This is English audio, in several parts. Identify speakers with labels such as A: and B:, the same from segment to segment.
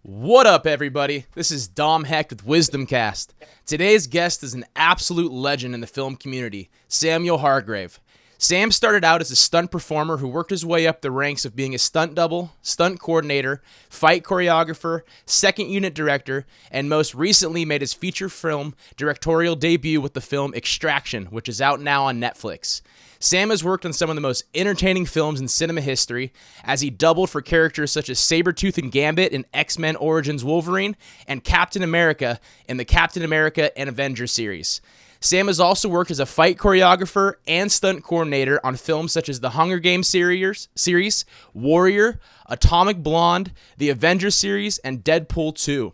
A: What up, everybody? This is Dom Heck with WizDom Cast. Today's guest is an absolute legend in the film community, Samuel Hargrave. Sam started out as a stunt performer who worked his way up the ranks of being a stunt double, stunt coordinator, fight choreographer, second unit director, and most recently made his feature film directorial debut with the film Extraction, which is out now on Netflix. Sam has worked on some of the most entertaining films in cinema history, as he doubled for characters such as Sabretooth and Gambit in X-Men Origins Wolverine and Captain America in the Captain America and Avengers series. Sam has also worked as a fight choreographer and stunt coordinator on films such as the Hunger Games series, Warrior, Atomic Blonde, the Avengers series, and Deadpool 2.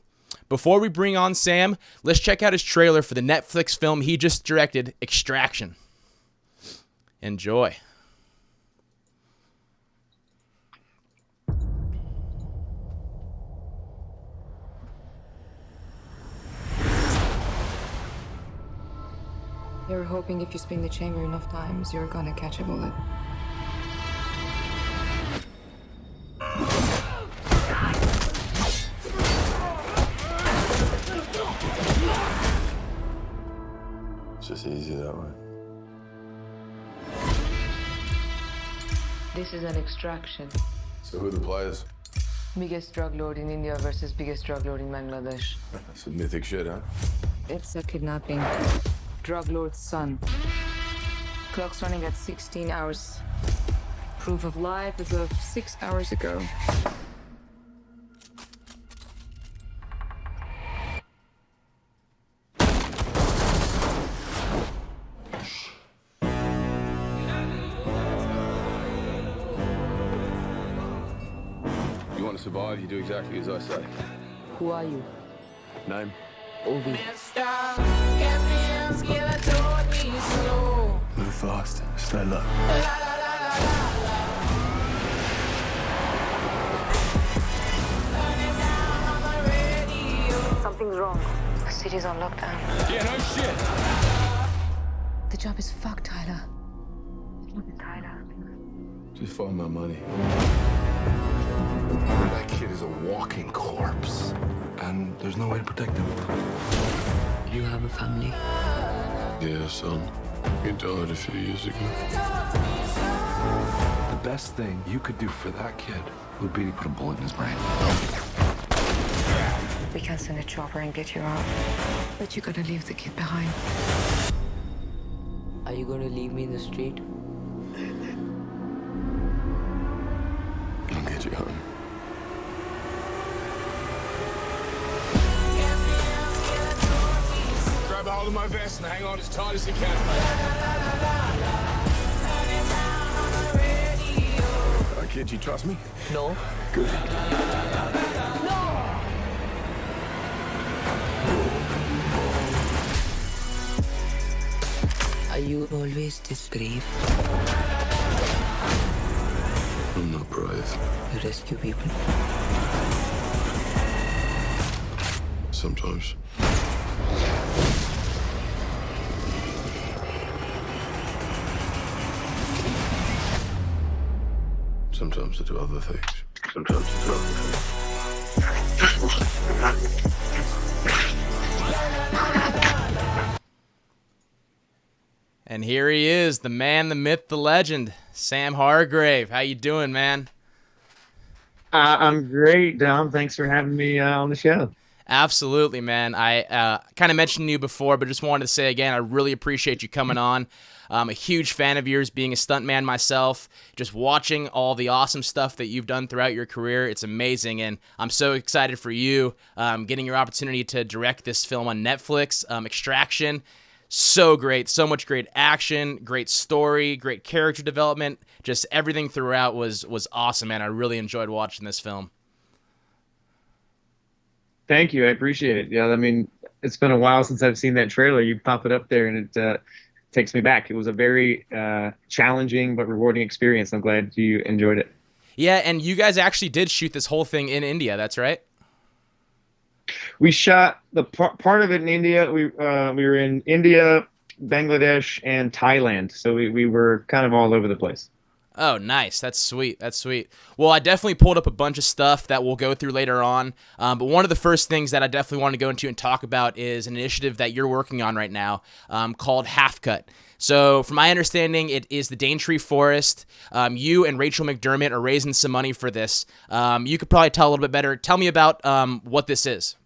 A: Before we bring on Sam, let's check out his trailer for the Netflix film he just directed, Extraction. Enjoy.
B: You're hoping if you spin the chamber enough times, you're gonna catch a bullet.
C: It's just easy that way.
B: This is an extraction.
C: So who are the players?
B: Biggest drug lord in India versus biggest drug lord in Bangladesh.
C: Some mythic shit, huh?
B: It's a kidnapping. Drug lord's son. Clock's running at 16 hours. Proof of life as of 6 hours ago.
C: You want to survive, you do exactly as I say.
B: Who are you?
C: Name?
B: Ovi.
C: Move fast, stay low.
B: Something's wrong. The city's on lockdown.
C: Yeah, no shit!
B: The job is fucked, Tyler. Tyler.
C: Just find my money. That kid is a walking corpse. And there's no way to protect him.
B: You have a family.
C: Yeah, son. He died a few years ago. The best thing you could do for that kid would be to put a bullet in his brain.
B: We can send a chopper and get you out. But you gotta leave the kid behind.
D: Are you gonna leave me in the street?
C: I'll get you home. Grab a hold of my vest and hang on as tight as you can. Kid, you trust me?
D: No.
C: Good.
D: Are you always this brave?
C: I'm not brave.
D: You rescue people?
C: Sometimes. Sometimes I do other things. Sometimes I do other things.
A: And here he is, the man, the myth, the legend, Sam Hargrave. How you doing, man?
E: I'm great, Dom. Thanks for having me on the show.
A: Absolutely, man. I kind of mentioned you before, but just wanted to say again, I really appreciate you coming on. I'm a huge fan of yours, being a stuntman myself. Just watching all the awesome stuff that you've done throughout your career, it's amazing, and I'm so excited for you getting your opportunity to direct this film on Netflix, Extraction. So great, so much great action, great story, great character development. Just everything throughout was awesome, man. I really enjoyed watching this film.
E: Thank you. I appreciate it. Yeah, I mean, it's been a while since I've seen that trailer. You pop it up there, and it takes me back. It was a very challenging but rewarding experience. I'm glad you enjoyed it.
A: Yeah, and you guys actually did shoot this whole thing in India, that's right?
E: We shot the part of it in India. We were in India, Bangladesh, and Thailand. So we were kind of all over the place.
A: Oh, nice. That's sweet. That's sweet. Well, I definitely pulled up a bunch of stuff that we'll go through later on. But one of the first things that I definitely want to go into and talk about is an initiative that you're working on right now called Half Cut. So, from my understanding, it is the Daintree Forest. You and Rachel McDermott are raising some money for this. You could probably tell a little bit better. Tell me about what this is.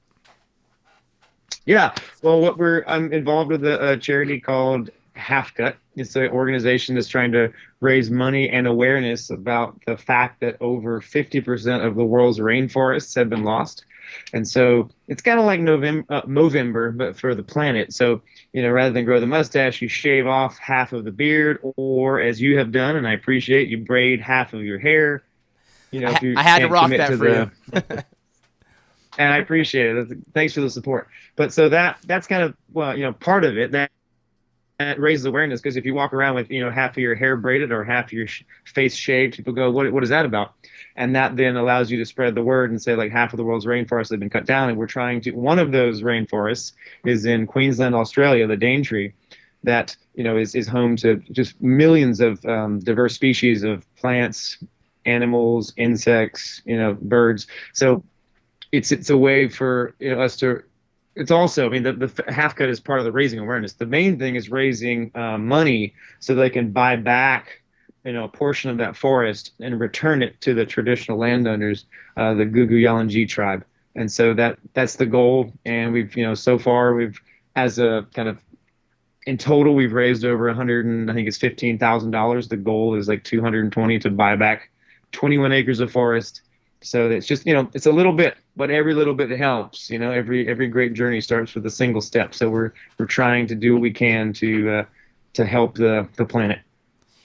E: Yeah, well, I'm involved with a charity called Half Cut. It's an organization that's trying to raise money and awareness about the fact that over 50% of the world's rainforests have been lost. And so it's kind of like Movember, but for the planet. So, rather than grow the mustache, you shave off half of the beard, or as you have done, and I appreciate, you braid half of your hair. If you
A: I had to
E: can't
A: rock
E: commit
A: that
E: to
A: for you.
E: And I appreciate it. Thanks for the support. But so that's kind of, part of it that raises awareness, because if you walk around with, half of your hair braided or half of your face shaved, people go, what is that about? And that then allows you to spread the word and say, like, half of the world's rainforests have been cut down. And we're trying to, one of those rainforests is in Queensland, Australia, the Daintree, that, is home to just millions of diverse species of plants, animals, insects, birds. So it's a way for us to. It's also, I mean, the Half Cut is part of the raising awareness. The main thing is raising money so they can buy back, a portion of that forest and return it to the traditional landowners, the Gugu Yalanji tribe. And so that's the goal. And we've, so far as a kind of, in total, we've raised over 100 and I think it's $15,000. The goal is like 220 to buy back 21 acres of forest. So it's just, it's a little bit, but every little bit helps. Every great journey starts with a single step. So we're trying to do what we can to help the planet.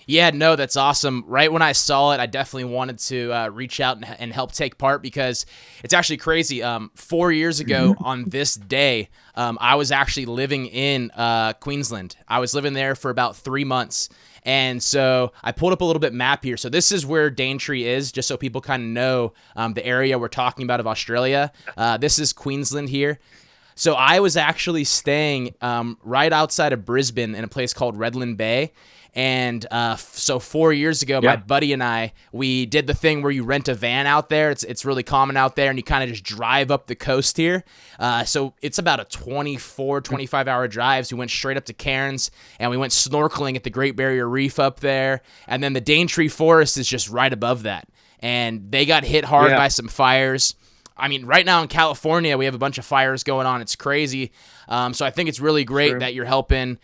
A: Yeah, no, that's awesome. Right when I saw it, I definitely wanted to reach out and help take part, because it's actually crazy. 4 years ago on this day, I was actually living in Queensland. I was living there for about 3 months. And so I pulled up a little bit map here. So this is where Daintree is, just so people kind of know the area we're talking about of Australia. This is Queensland here. So I was actually staying right outside of Brisbane in a place called Redland Bay. And so 4 years ago, my buddy and I, we did the thing where you rent a van out there. It's really common out there, and you kind of just drive up the coast here. So it's about a 25-hour drive. So we went straight up to Cairns, and we went snorkeling at the Great Barrier Reef up there. And then the Daintree Forest is just right above that. And they got hit hard by some fires. I mean, right now in California, we have a bunch of fires going on. It's crazy. So I think it's really great that you're helping,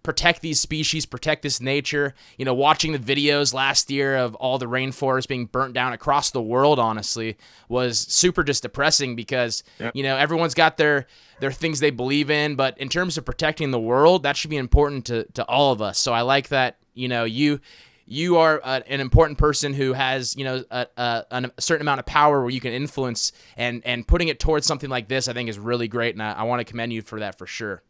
A: protect these species, protect this nature. Watching the videos last year of all the rainforests being burnt down across the world, honestly, was super just depressing, because, everyone's got their things they believe in, but in terms of protecting the world, that should be important to all of us. So I like that, you are an important person who has, a certain amount of power where you can influence, and putting it towards something like this, I think, is really great. And I want to commend you for that for sure.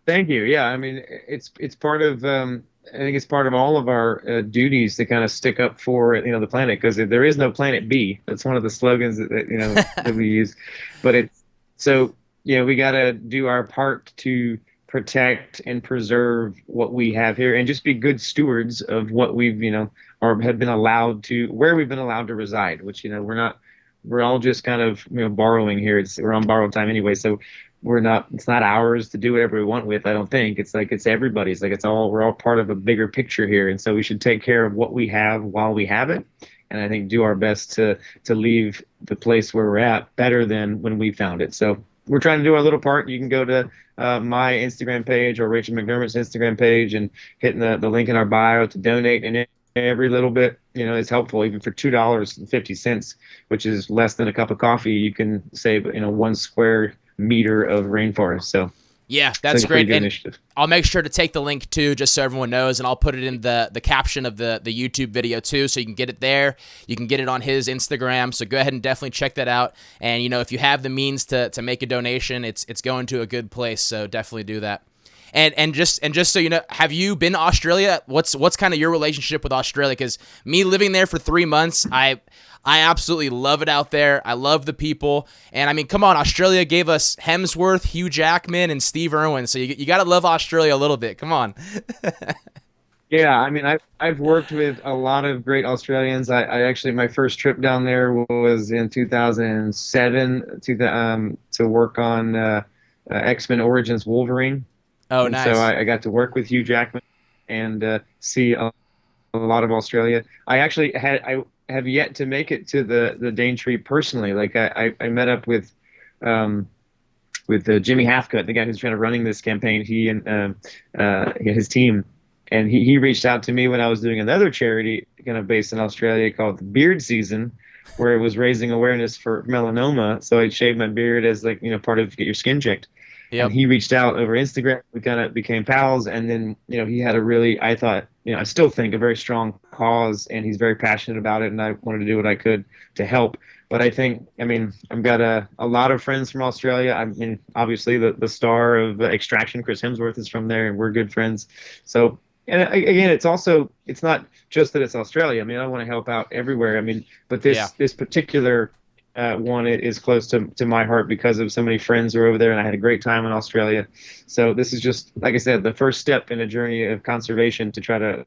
E: Thank you. Yeah, I mean, it's part of I think it's part of all of our duties to kind of stick up for the planet, because there is no planet B. That's one of the slogans that we use. But it's so we got to do our part to protect and preserve what we have here, and just be good stewards of what we've or have been allowed to, where we've been allowed to reside. Which we're all just kind of borrowing here. We're on borrowed time anyway, so. It's not ours to do whatever we want with. I don't think it's everybody's. Like we're all part of a bigger picture here. And so we should take care of what we have while we have it. And I think do our best to leave the place where we're at better than when we found it. So we're trying to do our little part. You can go to my Instagram page or Rachel McDermott's Instagram page and hitting the link in our bio to donate. And every little bit, is helpful. Even for $2.50, which is less than a cup of coffee, you can save 1 square meter of rainforest. So
A: yeah, that's great. And
E: initiative.
A: I'll make sure to take the link too, just so everyone knows, and I'll put it in the caption of the YouTube video too, so you can get it there. You can get it on his Instagram, so go ahead and definitely check that out. And if you have the means to make a donation, it's going to a good place, so definitely do that. And just so you know, have you been to Australia? What's kind of your relationship with Australia? Because me living there for 3 months, I absolutely love it out there. I love the people. And I mean, come on, Australia gave us Hemsworth, Hugh Jackman, and Steve Irwin. So you got to love Australia a little bit. Come on.
E: Yeah, I mean, I've worked with a lot of great Australians. I actually my first trip down there was in 2007 to work on X-Men Origins Wolverine,
A: Oh,
E: and so
A: nice.
E: I got to work with Hugh Jackman and see a lot of Australia. I have yet to make it to the Daintree personally. Like I met up um, with Jimmy Hathcote, the guy who's kind of running this campaign. He and his team, and he reached out to me when I was doing another charity kind of based in Australia called the Beard Season, where it was raising awareness for melanoma. So I shaved my beard as like part of get your skin checked. And
A: Yep.
E: he reached out over Instagram. We kind of became pals, and then he had a really, I thought, I still think a very strong cause, and he's very passionate about it. And I wanted to do what I could to help. But I think, I mean, I've got a lot of friends from Australia. I mean, obviously the star of Extraction, Chris Hemsworth, is from there, and we're good friends. So, and again, it's not just that it's Australia. I mean, I want to help out everywhere. I mean, but
A: Yeah.
E: this particular one is close to my heart because of so many friends who are over there, and I had a great time in Australia. So this is just, like I said, the first step in a journey of conservation to try to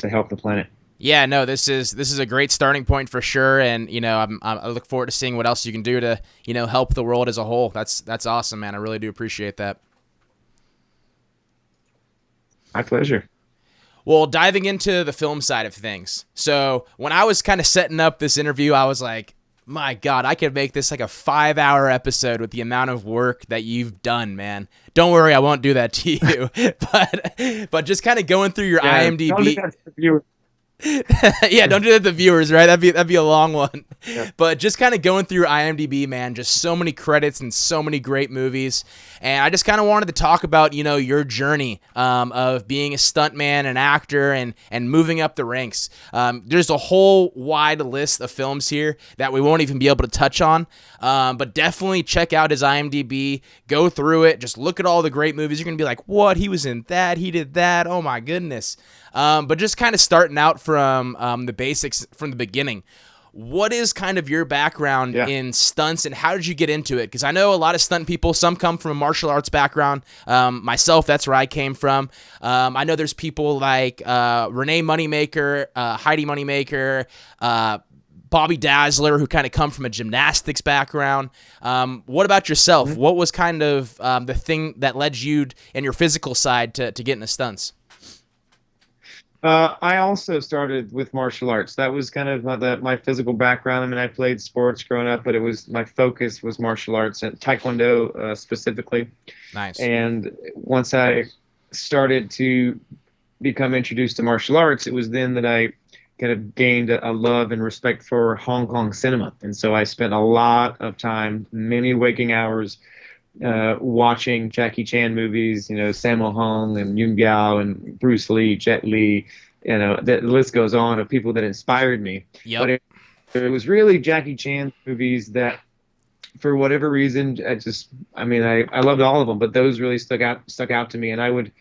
E: help the planet.
A: Yeah, no, this is a great starting point for sure, and I look forward to seeing what else you can do to help the world as a whole. That's awesome, man. I really do appreciate that.
E: My pleasure.
A: Well, diving into the film side of things. So when I was kind of setting up this interview, I was like, my God, I could make this like a 5-hour episode with the amount of work that you've done, man. Don't worry, I won't do that to you. but just kind of going through your
E: Yeah, don't do
A: IMDb.
E: that to the viewers.
A: Yeah, don't do that to the viewers, right? That'd be a long one.
E: Yeah.
A: But just kind of going through IMDb, man, just so many credits and so many great movies. And I just kind of wanted to talk about, your journey of being a stuntman, an actor, and moving up the ranks. There's a whole wide list of films here that we won't even be able to touch on. But definitely check out his IMDb, go through it, just look at all the great movies. You're going to be like, what? He was in that? He did that? Oh, my goodness. But just kind of starting out from the basics from the beginning. What is kind of your background in stunts, and how did you get into it? Because I know a lot of stunt people, some come from a martial arts background. Myself, that's where I came from. I know there's people like Renee Moneymaker, Heidi Moneymaker, Bobby Dazzler, who kind of come from a gymnastics background. What about yourself? What was kind of the thing that led you and your physical side to get into stunts?
E: I also started with martial arts. That was kind of my physical background. I mean, I played sports growing up, but my focus was martial arts and Taekwondo specifically.
A: Nice.
E: And once I started to become introduced to martial arts, it was then that I kind of gained a love and respect for Hong Kong cinema. And so I spent a lot of time, many waking hours, watching Jackie Chan movies, Sammo Hung and Yun Biao and Bruce Lee, Jet Li, the list goes on of people that inspired me.
A: Yep.
E: But it was really Jackie Chan movies that, for whatever reason, I loved all of them, but those really stuck out to me. And I would,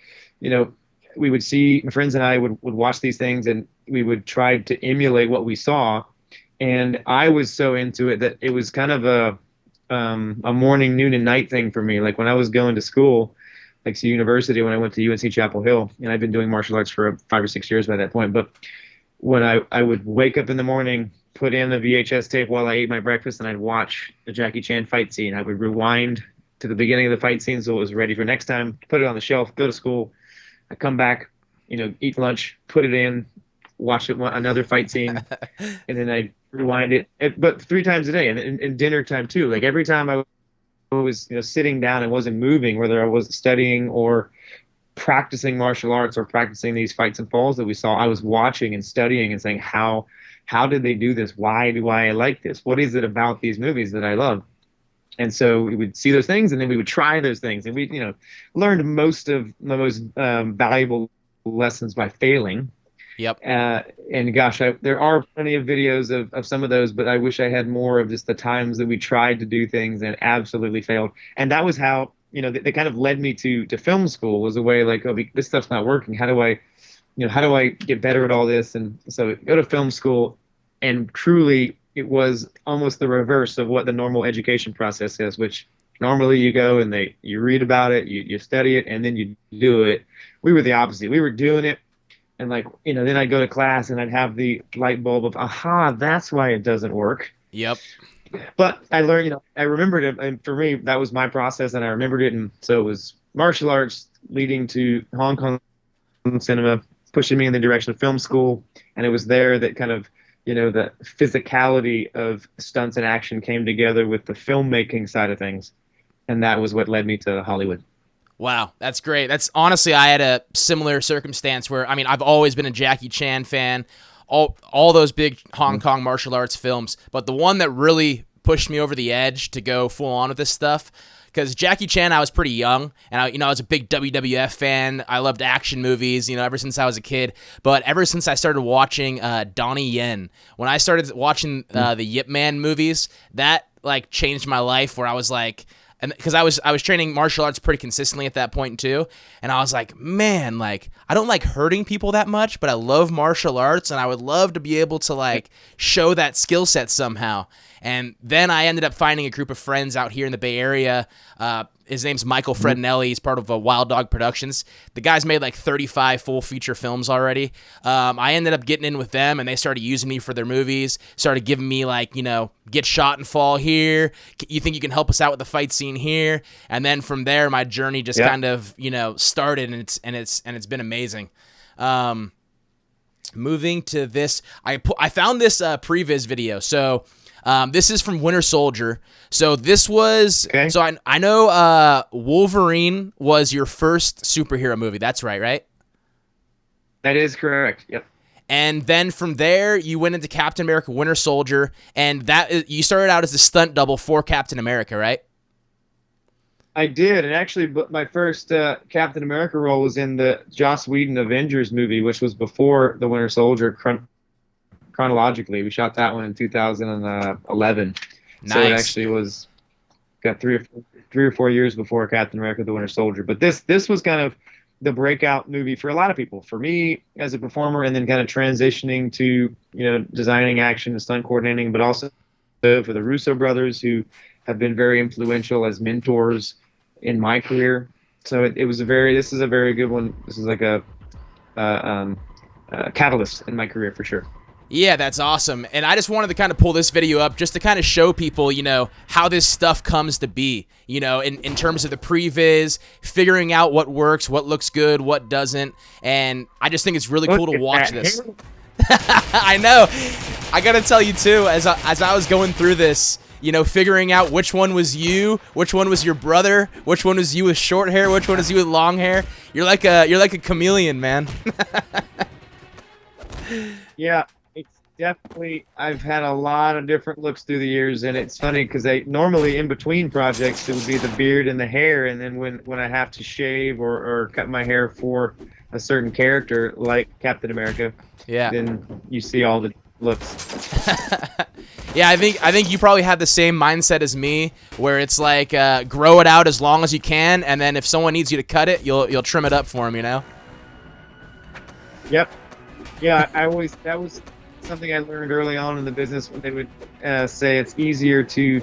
E: we would see, my friends and I would watch these things, and we would try to emulate what we saw. And I was so into it that it was kind of a morning, noon, and night thing for me. Like when I was going to school, like to university, when I went to UNC Chapel Hill, and I've been doing martial arts for 5 or 6 years by that point. But when I would wake up in the morning, put in a VHS tape while I ate my breakfast, and I'd watch the Jackie Chan fight scene. I would rewind to the beginning of the fight scene so it was ready for next time, put it on the shelf, go to school. I come back, eat lunch, put it in, watch another fight scene, and then I rewind it, but 3 times a day, and dinner time too. Like every time I was sitting down and wasn't moving, whether I was studying or practicing martial arts or practicing these fights and falls that we saw, I was watching and studying and saying, how did they do this? Why do I like this? What is it about these movies that I love? And so we would see those things, and then we would try those things, and we learned most of the most valuable lessons by failing.
A: Yep.
E: And gosh, there are plenty of videos of some of those, but I wish I had more of just the times that we tried to do things and absolutely failed. And that was how, they kind of led me to film school, was a way like, oh, this stuff's not working. How do I get better at all this? And so go to film school, and truly it was almost the reverse of what the normal education process is, which normally you go and you read about it, you study it, and then you do it. We were the opposite. We were doing it. and like, then I'd go to class and I'd have the light bulb of, aha, that's why it doesn't work.
A: Yep.
E: But I learned, I remembered it, and for me, that was my process, and I remembered it, and so it was martial arts leading to Hong Kong cinema, pushing me in the direction of film school, and it was there that kind of, the physicality of stunts and action came together with the filmmaking side of things, and that was what led me to Hollywood.
A: Wow, that's great. That's honestly, I had a similar circumstance where, I mean, I've always been a Jackie Chan fan, all those big Hong Kong martial arts films, but the one that really pushed me over the edge to go full on with this stuff, because Jackie Chan, I was pretty young, and I was a big WWF fan. I loved action movies, ever since I was a kid. But ever since I started watching Donnie Yen, when I started watching the Yip Man movies, that like changed my life. Where I was like, and because I was training martial arts pretty consistently at that point too, and I was like, man, like I don't like hurting people that much, but I love martial arts, and I would love to be able to like show that skill set somehow. And then I ended up finding a group of friends out here in the Bay Area. His name's Michael Fredinelli. He's part of Wild Dog Productions. The guy's made like 35 full feature films already. I ended up getting in with them, and they started using me for their movies, started giving me like, get shot and fall here. You think you can help us out with the fight scene here? And then from there, my journey just kind of, started, and it's been amazing. Moving to this, I found this previs video. So this is from Winter Soldier. So this was, so I know Wolverine was your first superhero movie. That's right?
E: That is correct. Yep.
A: And then from there, you went into Captain America, Winter Soldier, and you started out as a stunt double for Captain America, right?
E: I did, and actually, my first Captain America role was in the Joss Whedon Avengers movie, which was before the Winter Soldier. Chronologically, we shot that one in 2011.
A: Nice.
E: So it actually got 3 or 4 years before Captain America: The Winter Soldier. But this was kind of the breakout movie for a lot of people. For me as a performer, and then kind of transitioning to designing action and stunt coordinating, but also for the Russo brothers, who have been very influential as mentors in my career. So this is a very good one. This is like a catalyst in my career for sure.
A: Yeah, that's awesome. And I just wanted to kind of pull this video up just to kind of show people, how this stuff comes to be, in terms of the previs, figuring out what works, what looks good, what doesn't. And I just think it's really cool to watch this. I know. I got to tell you, too, as I was going through this, figuring out which one was you, which one was your brother, which one was you with short hair, which one was you with long hair. You're like a chameleon, man.
E: Yeah. Definitely, I've had a lot of different looks through the years, and it's funny because normally in between projects it would be the beard and the hair, and then when I have to shave or cut my hair for a certain character like Captain America, then you see all the looks.
A: Yeah, I think you probably have the same mindset as me, where it's like grow it out as long as you can, and then if someone needs you to cut it, you'll trim it up for them,
E: Yep. Yeah, that was something I learned early on in the business, when they would say it's easier to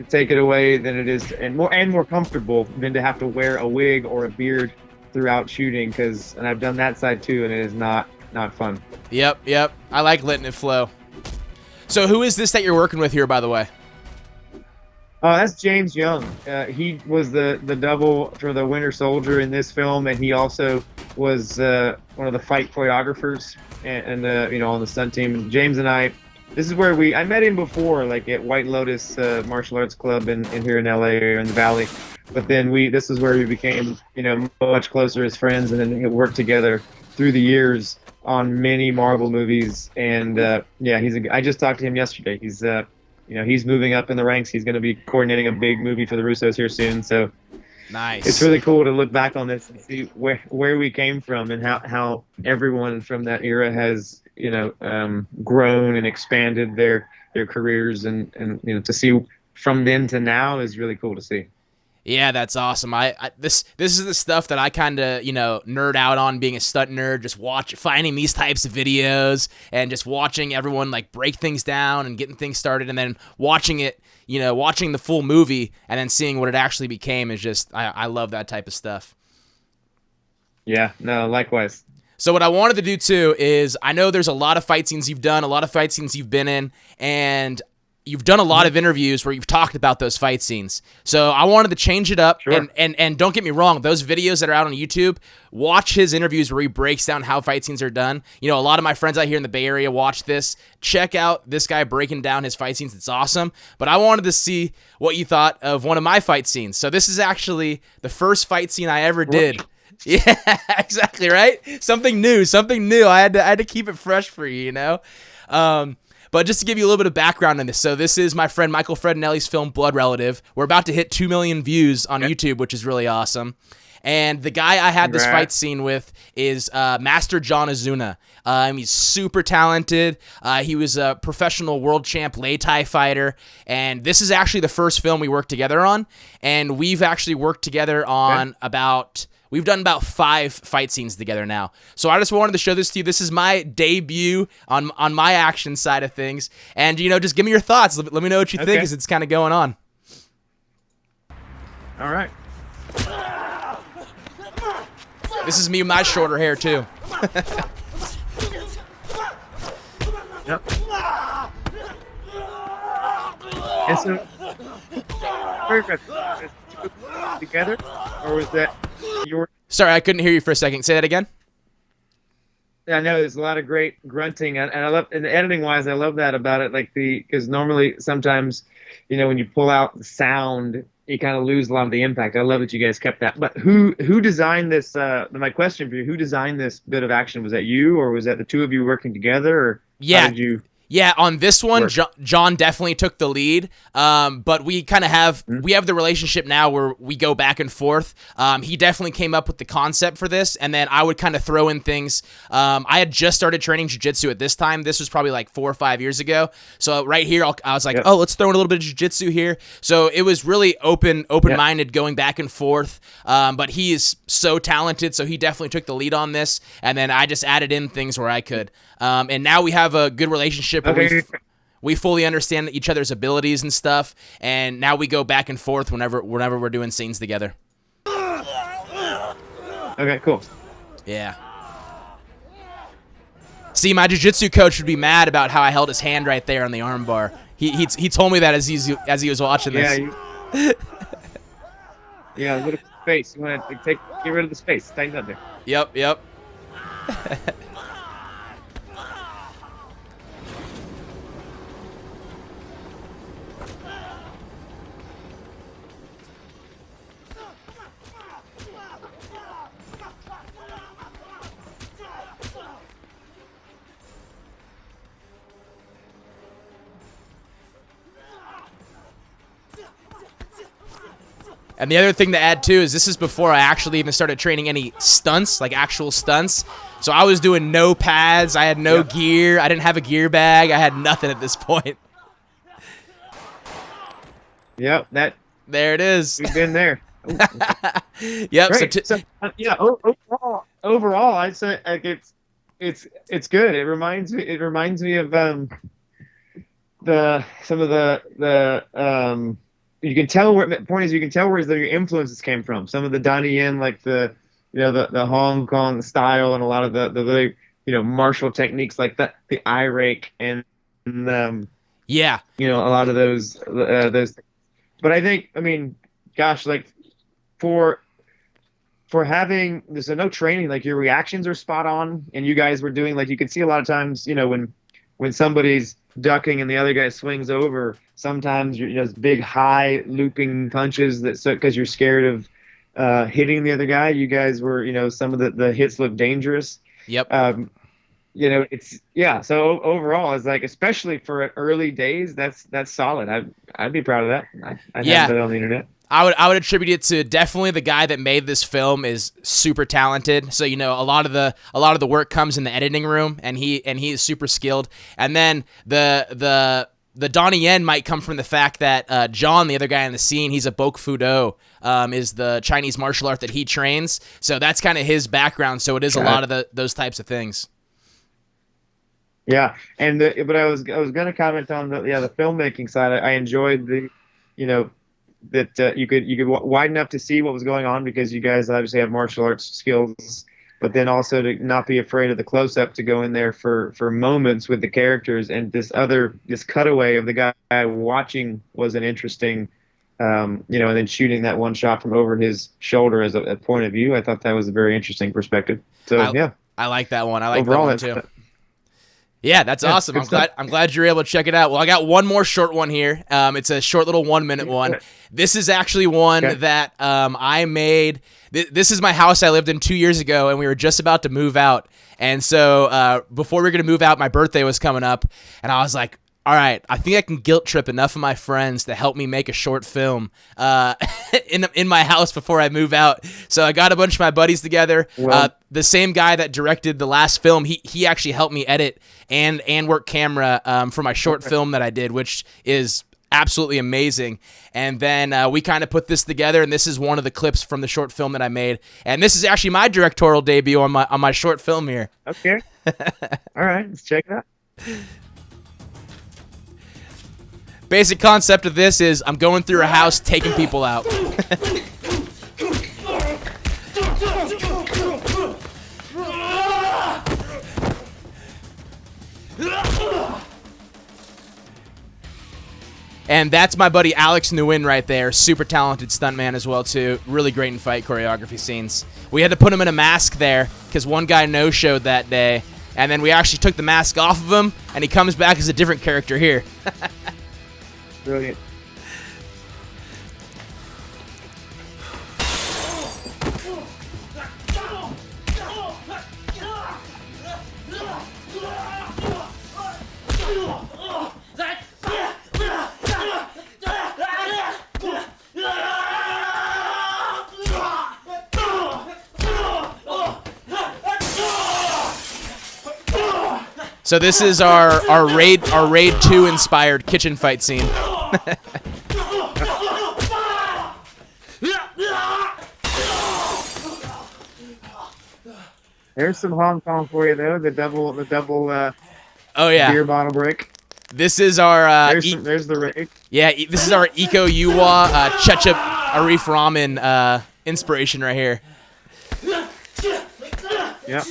E: take it away than it is, and more comfortable than to have to wear a wig or a beard throughout shooting. And I've done that side too, and it is not fun.
A: Yep. I like letting it flow. So who is this that you're working with here, by the way?
E: That's James Young. He was the double for the Winter Soldier in this film, and he also was one of the fight choreographers and on the stunt team. James and I, this is where I met him before, like at White Lotus Martial Arts Club in here in LA or in the Valley. But then this is where we became much closer as friends, and then worked together through the years on many Marvel movies. And I just talked to him yesterday. He's he's moving up in the ranks. He's going to be coordinating a big movie for the Russos here soon. So
A: nice.
E: It's really cool to look back on this and see where we came from, and how everyone from that era has grown and expanded their careers, and to see from then to now is really cool to see.
A: Yeah, that's awesome. This is the stuff that I kind of nerd out on, being a stunt nerd. Just finding these types of videos and just watching everyone like break things down and getting things started, and then watching it, watching the full movie and then seeing what it actually became is just I love that type of stuff.
E: Yeah, no, likewise.
A: So what I wanted to do too is, I know there's a lot of fight scenes you've done, a lot of fight scenes you've been in, and you've done a lot of interviews where you've talked about those fight scenes. So I wanted to change it up.
E: Sure.
A: And don't get me wrong, those videos that are out on YouTube, watch his interviews where he breaks down how fight scenes are done. You know, a lot of my friends out here in the Bay Area watch this. Check out this guy breaking down his fight scenes. It's awesome. But I wanted to see what you thought of one of my fight scenes. So this is actually the first fight scene I ever did. Yeah, exactly, right? Something new. I had to keep it fresh for you, you know? But just to give you a little bit of background on this, so this is my friend Michael Fredinelli's film Blood Relative. We're about to hit 2 million views on YouTube, which is really awesome. And the guy I had this fight scene with is Master John Azuna. He's super talented. He was a professional world champ Lei Tai fighter. And this is actually the first film we worked together on. And we've actually worked together on we've done about 5 fight scenes together now. So I just wanted to show this to you. This is my debut on my action side of things. And, you know, just give me your thoughts. Let me know what you think as it's kind of going on.
E: All right.
A: This is me with my shorter hair, too.
E: Yep. And so, together, or was that your?
A: Sorry, I couldn't hear you for a second. Say that again.
E: I know there's a lot of great grunting, and I love, and editing wise, I love that about it. Like because normally sometimes, you know, when you pull out the sound, you kind of lose a lot of the impact. I love that you guys kept that. But who designed this? My question for you: who designed this bit of action? Was that you, or was that the two of you working together? Or
A: yeah.
E: How did you?
A: Yeah, on this one, John definitely took the lead, but we kind of have the relationship now where we go back and forth. He definitely came up with the concept for this, and then I would kind of throw in things. I had just started training jiu-jitsu at this time. This was probably like 4 or 5 years ago. So right here, I was like, oh, let's throw in a little bit of jiu-jitsu here. So it was really open-minded going back and forth, but he is so talented, so he definitely took the lead on this, and then I just added in things where I could. And now we have a good relationship where we fully understand each other's abilities and stuff, and now we go back and forth whenever we're doing scenes together.
E: Okay, cool.
A: Yeah. See, my jiu-jitsu coach would be mad about how I held his hand right there on the arm bar. He told me that as he was watching this.
E: Yeah, a little space. You want to get rid of the space. Tighten up there.
A: Yep. And the other thing to add, too, is this is before I actually even started training any stunts, like actual stunts. So I was doing no pads. I had no gear. I didn't have a gear bag. I had nothing at this point.
E: Yep,
A: there it is.
E: We've been there.
A: Yep.
E: Overall, I'd say like it's good. It reminds me of some of the you can tell where the point is. You can tell where your influences came from. Some of the Donnie Yen, like the Hong Kong style, and a lot of the martial techniques like that, the eye rake, and a lot of those. But I think, gosh, like for having there's no training, like your reactions are spot on, and you guys were doing, like, you can see a lot of times, when somebody's ducking and the other guy swings over, sometimes you're just big high looping punches because you're scared of hitting the other guy. You guys were, some of the hits look dangerous.
A: Yep.
E: So overall, it's like, especially for early days, that's solid. I'd be proud of that. I'd have that on the internet.
A: I would attribute it to definitely the guy that made this film is super talented. So, a lot of the work comes in the editing room, and he is super skilled. And then the Donnie Yen might come from the fact that John, the other guy in the scene, he's a Bok Fu Do, is the Chinese martial art that he trains. So that's kind of his background. So it is a lot of those types of things.
E: Yeah, but I was going to comment on the filmmaking side. I enjoyed that you could wide enough to see what was going on, because you guys obviously have martial arts skills, but then also to not be afraid of the close up, to go in there for moments with the characters. And this cutaway of the guy watching was an interesting, and then shooting that one shot from over his shoulder as a point of view. I thought that was a very interesting perspective. So yeah,
A: I like that one. I like
E: overall,
A: that one too. Yeah, that's awesome. I'm glad you're able to check it out. Well, I got one more short one here. It's a short little 1 minute one. This is actually one that I made. This is my house I lived in 2 years ago, and we were just about to move out. And so before we were going to move out, my birthday was coming up, and I was like, all right, I think I can guilt trip enough of my friends to help me make a short film in my house before I move out. So I got a bunch of my buddies together. The same guy that directed the last film, he actually helped me edit and work camera for my short film that I did, which is absolutely amazing. And then we kind of put this together, and this is one of the clips from the short film that I made. And this is actually my directorial debut on my short film here.
E: Okay. All right, let's check it out.
A: Basic concept of this is I'm going through a house taking people out. And that's my buddy Alex Nguyen right there. Super talented stuntman as well, too. Really great in fight choreography scenes. We had to put him in a mask there because one guy no-showed that day. And then we actually took the mask off of him, and he comes back as a different character here.
E: Brilliant.
A: So this is our Raid 2 inspired kitchen fight scene.
E: There's some Hong Kong for you though. The double.
A: Oh yeah.
E: Beer bottle break.
A: This is our.
E: There's the Raid.
A: Yeah, this is our Eco Yuwa Ketchup Arif Ramen inspiration right here.
E: Yep.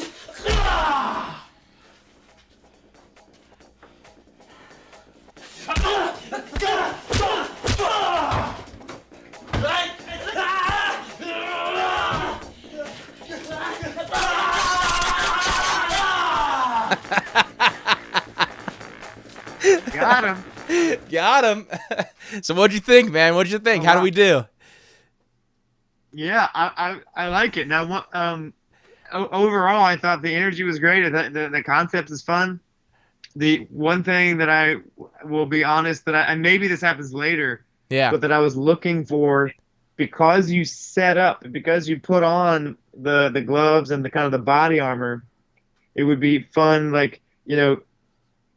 E: Got him.
A: Got him. So what'd you think, man? What'd you think? How do we do?
E: Yeah, I like it. Now, overall, I thought the energy was great. The concept is fun. The one thing that I will be honest that and maybe this happens later, but that I was looking for, because you set up, because you put on the gloves and the kind of the body armor, it would be fun. Like,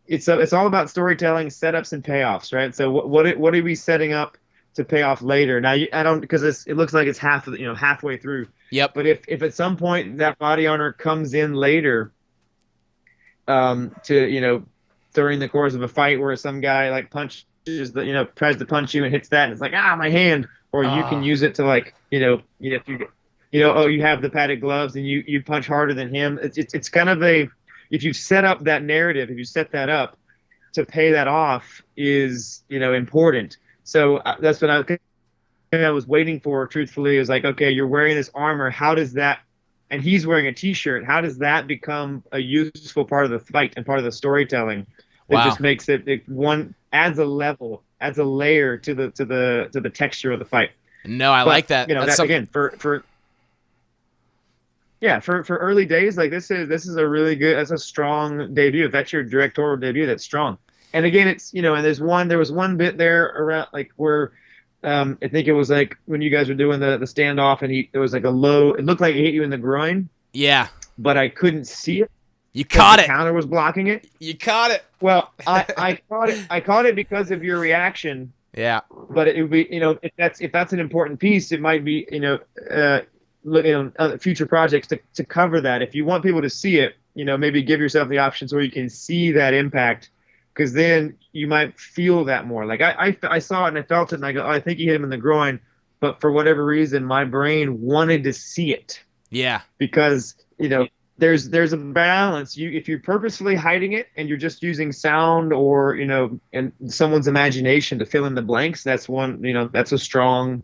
E: it's all about storytelling, setups, and payoffs, right? So what are we setting up to pay off later? Now I don't, because it looks like it's halfway through.
A: Yep.
E: But if at some point that body armor comes in later, during the course of a fight where some guy like punches tries to punch you and hits that, and it's like, my hand, or you can use it to like, if you have the padded gloves and you punch harder than him. It's kind of if you set up that narrative, if you set that up to pay that off is, important. So that's what I was waiting for, truthfully. Is like, okay, you're wearing this armor. How does that, and he's wearing a t-shirt. How does that become a useful part of the fight and part of the storytelling? It just makes it adds a level, adds a layer to the texture of the fight.
A: No, I like that.
E: Again, for early days, like this is a really good, that's a strong debut. If that's your directorial debut, that's strong. And again, it's, and there was one bit there around like where I think it was like when you guys were doing the standoff, and there was like a low, it looked like it hit you in the groin.
A: Yeah.
E: But I couldn't see it.
A: You caught it.
E: The counter was blocking it.
A: You caught it.
E: Well, I caught it. I caught it because of your reaction.
A: Yeah.
E: But it would be, if that's an important piece, it might be, future projects to cover that. If you want people to see it, maybe give yourself the options where you can see that impact, because then you might feel that more. Like I saw it and I felt it, and I go, I think he hit him in the groin, but for whatever reason, my brain wanted to see it.
A: Yeah.
E: Because you know, there's a balance. If you're purposefully hiding it and you're just using sound or, and someone's imagination to fill in the blanks, that's one, that's a strong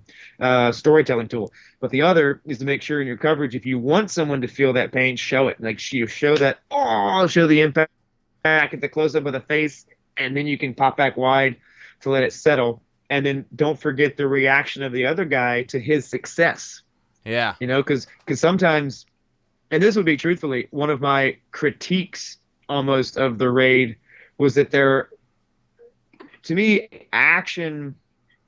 E: storytelling tool. But the other is to make sure in your coverage, if you want someone to feel that pain, show it. Like you show that, show the impact at the close up of the face, and then you can pop back wide to let it settle. And then don't forget the reaction of the other guy to his success.
A: Yeah.
E: Because sometimes, and this would be truthfully one of my critiques almost of the raid, was that to me, action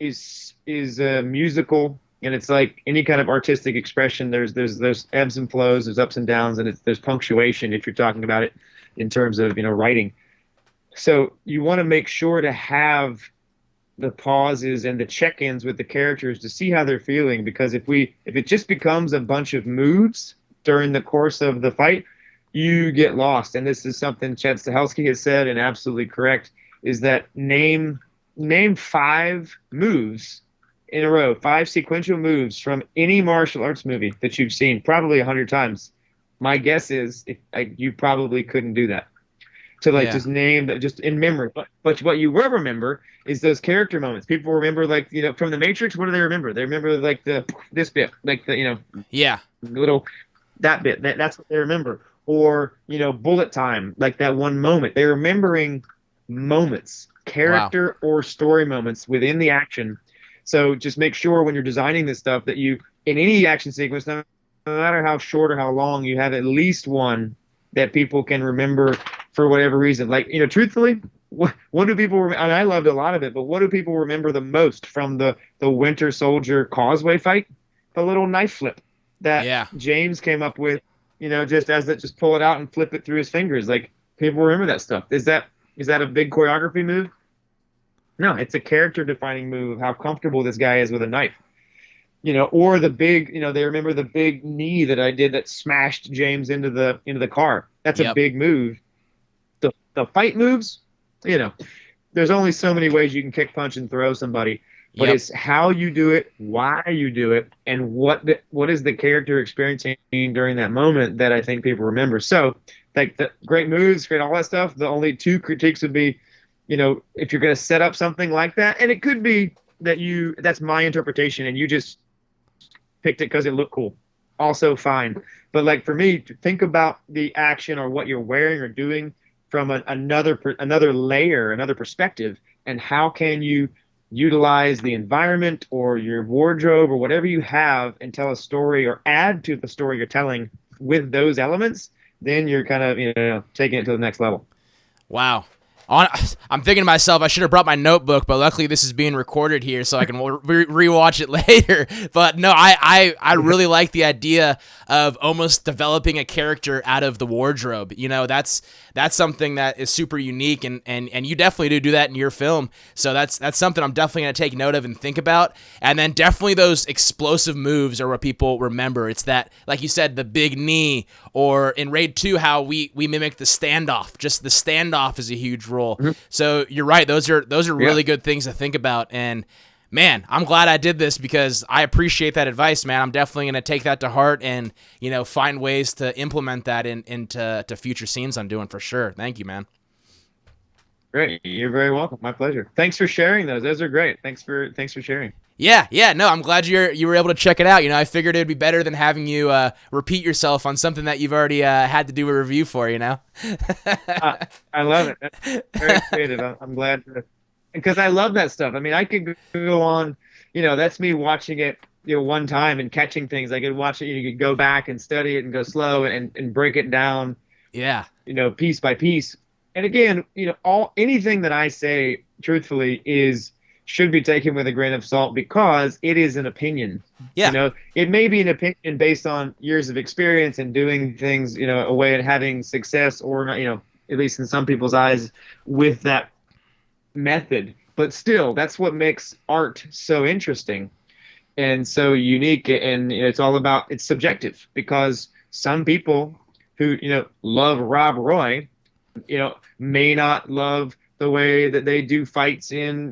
E: is musical, and it's like any kind of artistic expression. There's ebbs and flows, there's ups and downs, and there's punctuation if you're talking about it in terms of writing. So you want to make sure to have the pauses and the check-ins with the characters to see how they're feeling, because if it just becomes a bunch of moves during the course of the fight, you get lost. And this is something Chad Stahelski has said, and absolutely correct, is that name 5 moves in a row, 5 sequential moves from any martial arts movie that you've seen, probably 100 times. My guess is you probably couldn't do that. To just name that just in memory. But what you will remember is those character moments. People remember from the Matrix. What do they remember? They remember this bit, little that bit. That's what they remember. Or bullet time, like that one moment. They're remembering moments, character or story moments within the action. So just make sure when you're designing this stuff that you, in any action sequence, no matter how short or how long, you have at least one that people can remember for whatever reason. Truthfully, what do people remember? And I loved a lot of it, but what do people remember the most from the Winter Soldier Causeway fight? The little knife flip that James came up with, just pull it out and flip it through his fingers. Like, people remember that stuff. Is that a big choreography move? No, it's a character defining move of how comfortable this guy is with a knife. Or the big, they remember the big knee that I did that smashed James into the car. That's a big move. The fight moves, there's only so many ways you can kick, punch, and throw somebody. But it's how you do it, why you do it, and what is the character experiencing during that moment that I think people remember. So, like, the great moves, great all that stuff. The only 2 critiques would be, if you're going to set up something like that, and it could be that that's my interpretation, and you just picked it because it looked cool. Also fine. But like for me, to think about the action or what you're wearing or doing from another layer, another perspective, and how can you utilize the environment or your wardrobe or whatever you have and tell a story or add to the story you're telling with those elements, then you're kind of taking it to the next level.
A: Wow. I'm thinking to myself, I should have brought my notebook, but luckily this is being recorded here, so I can rewatch it later. But no, I really like the idea of almost developing a character out of the wardrobe. That's something that is super unique, and you definitely do that in your film. So that's something I'm definitely going to take note of and think about. And then definitely those explosive moves are what people remember. It's that, like you said, the big knee, or in Raid 2, how we mimic the standoff. Just the standoff is a huge role. Mm-hmm. So you're right. Those are really good things to think about. And man, I'm glad I did this because I appreciate that advice, man. I'm definitely going to take that to heart and, find ways to implement that into future scenes I'm doing for sure. Thank you, man.
E: Great. You're very welcome. My pleasure. Thanks for sharing those. Those are great. Thanks for sharing.
A: Yeah. No, I'm glad you were able to check it out. I figured it'd be better than having you repeat yourself on something that you've already had to do a review for,
E: I love it. That's very creative. I'm glad because I love that stuff. I mean, I could go on, that's me watching it, one time and catching things. I could watch it, you could go back and study it and go slow and break it down.
A: Yeah.
E: Piece by piece. And again, anything that I say truthfully should be taken with a grain of salt because it is an opinion.
A: Yeah.
E: It may be an opinion based on years of experience and doing things, a way of having success or not, at least in some people's eyes with that method. But still, that's what makes art so interesting and so unique. And it's subjective because some people who, love Rob Roy, may not love the way that they do fights in,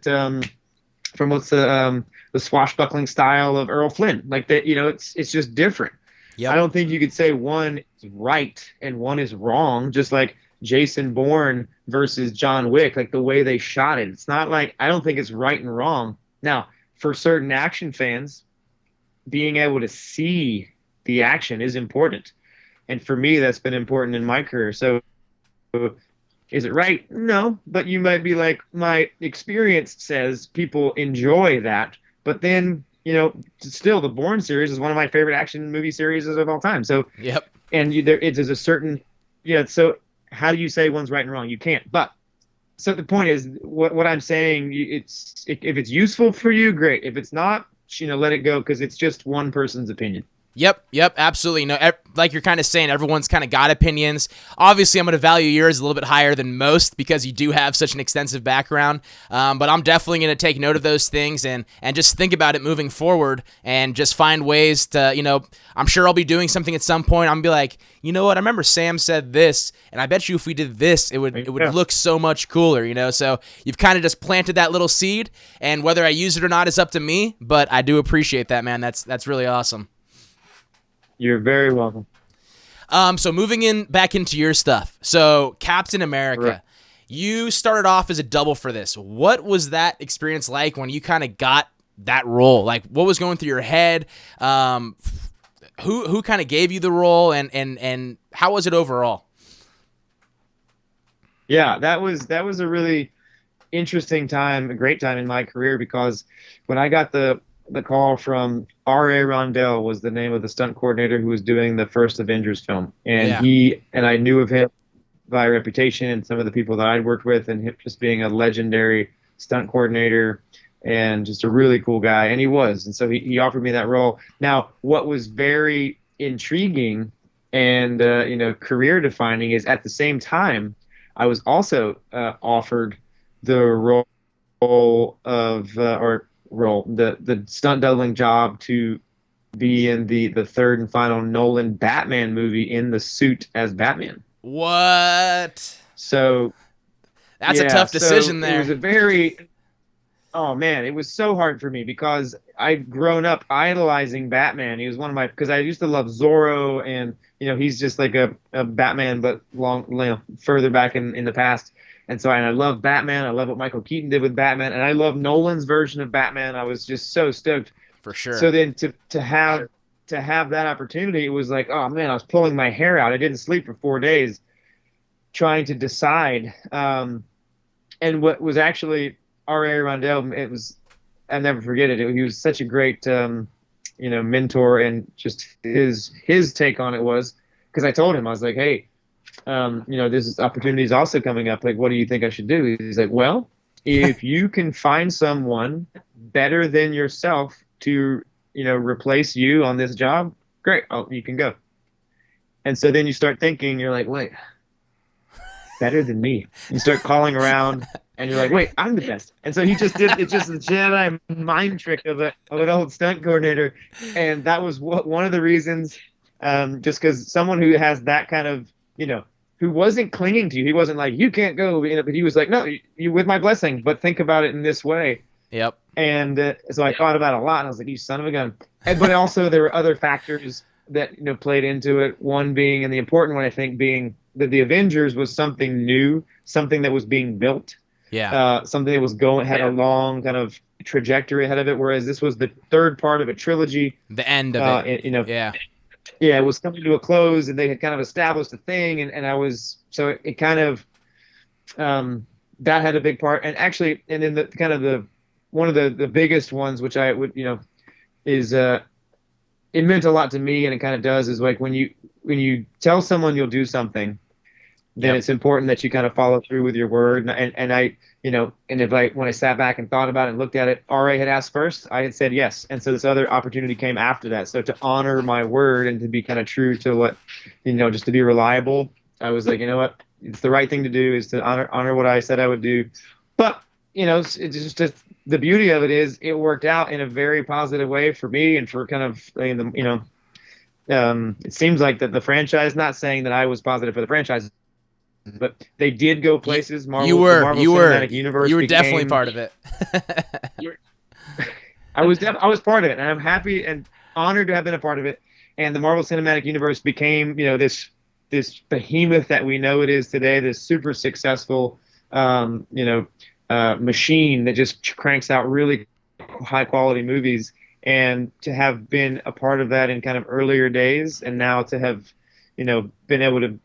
E: from what's the swashbuckling style of Errol Flynn. Like that, it's just different. I don't think you could say one is right and one is wrong, just like Jason Bourne versus John Wick, like the way they shot it. It's not like, I don't think it's right and wrong. Now, for certain action fans, being able to see the action is important. And for me, that's been important in my career. So is it right? No, but you might be like, my experience says people enjoy that. But then, still the Bourne series is one of my favorite action movie series of all time. So, and there's a certain, so how do you say one's right and wrong? You can't. But so the point is, what I'm saying, if it's useful for you, great. If it's not, let it go, because it's just one person's opinion.
A: Yep, absolutely. No, like you're kind of saying, everyone's kind of got opinions. Obviously, I'm going to value yours a little bit higher than most because you do have such an extensive background. But I'm definitely going to take note of those things and just think about it moving forward and just find ways to, I'm sure I'll be doing something at some point. I'm going to be like, you know what? I remember Sam said this, and I bet you if we did this, it would look so much cooler, So you've kind of just planted that little seed, and whether I use it or not is up to me. But I do appreciate that, man. That's really awesome.
E: You're very welcome.
A: So moving back into your stuff. So Captain America,
E: right.
A: You started off as a double for this. What was that experience like when you kind of got that role? Like, what was going through your head? Who kind of gave you the role, and how was it overall?
E: Yeah, that was a really interesting time, a great time in my career, because when I got the call from R.A. Rondell, was the name of the stunt coordinator who was doing the first Avengers film. And I knew of him by reputation and some of the people that I'd worked with, and him just being a legendary stunt coordinator and just a really cool guy. And he was. And so he offered me that role. Now, what was very intriguing and, career defining is at the same time, I was also offered the role of, the stunt doubling job to be in the third and final Nolan Batman movie in the suit as Batman.
A: What?
E: So
A: that's a tough decision there.
E: It was so hard for me because I'd grown up idolizing Batman. He was one of my, because I used to love Zorro, and he's just like a Batman, but further back in the past. And so, I love Batman. I love what Michael Keaton did with Batman, and I love Nolan's version of Batman. I was just so stoked.
A: For sure.
E: So then to have that opportunity, it was like, oh man, I was pulling my hair out. I didn't sleep for 4 days trying to decide. And what was actually R.A. Rondell, I'll never forget it. He was such a great, mentor, and just his take on it was, because I told him, I was like, hey, this opportunity is also coming up. Like, what do you think I should do? He's like, well, if you can find someone better than yourself to, replace you on this job, great, you can go. And so then you start thinking, you're like, wait, better than me. You start calling around, and you're like, wait, I'm the best. And so he just did, it's just the Jedi mind trick of an old stunt coordinator. And that was one of the reasons, just because someone who has that kind of, who wasn't clinging to you. He wasn't like, you can't go, but he was like, no, you with my blessing, but think about it in this way.
A: Yep.
E: And so I thought about it a lot, and I was like, you son of a gun. But also there were other factors that, played into it. One being, and the important one, I think, being that the Avengers was something new, something that was being built.
A: Yeah.
E: Something that was had a long kind of trajectory ahead of it, whereas this was the third part of a trilogy.
A: The end of it.
E: Yeah, it was coming to a close, and they had kind of established a thing, and I was, so it kind of, that had a big part. And actually, and then one of the biggest ones, which I would, is, it meant a lot to me, and it kind of does, is like when you tell someone you'll do something, then it's important that you kind of follow through with your word. And I, when I sat back and thought about it and looked at it, RA had asked first, I had said yes. And so this other opportunity came after that. So to honor my word and to be kind of true to what, just to be reliable, I was like, you know what, it's the right thing to do, is to honor what I said I would do. But, it's just the beauty of it is it worked out in a very positive way for me and for kind of, it seems like that the franchise, not saying that I was positive for the franchise, but they did go places. Marvel Cinematic Universe.
A: You were definitely part of it.
E: I was part of it, and I'm happy and honored to have been a part of it. and the Marvel Cinematic Universe became, this behemoth that we know it is today, this super successful, machine that just cranks out really high quality movies. And to have been a part of that in kind of earlier days, and now to have, been able to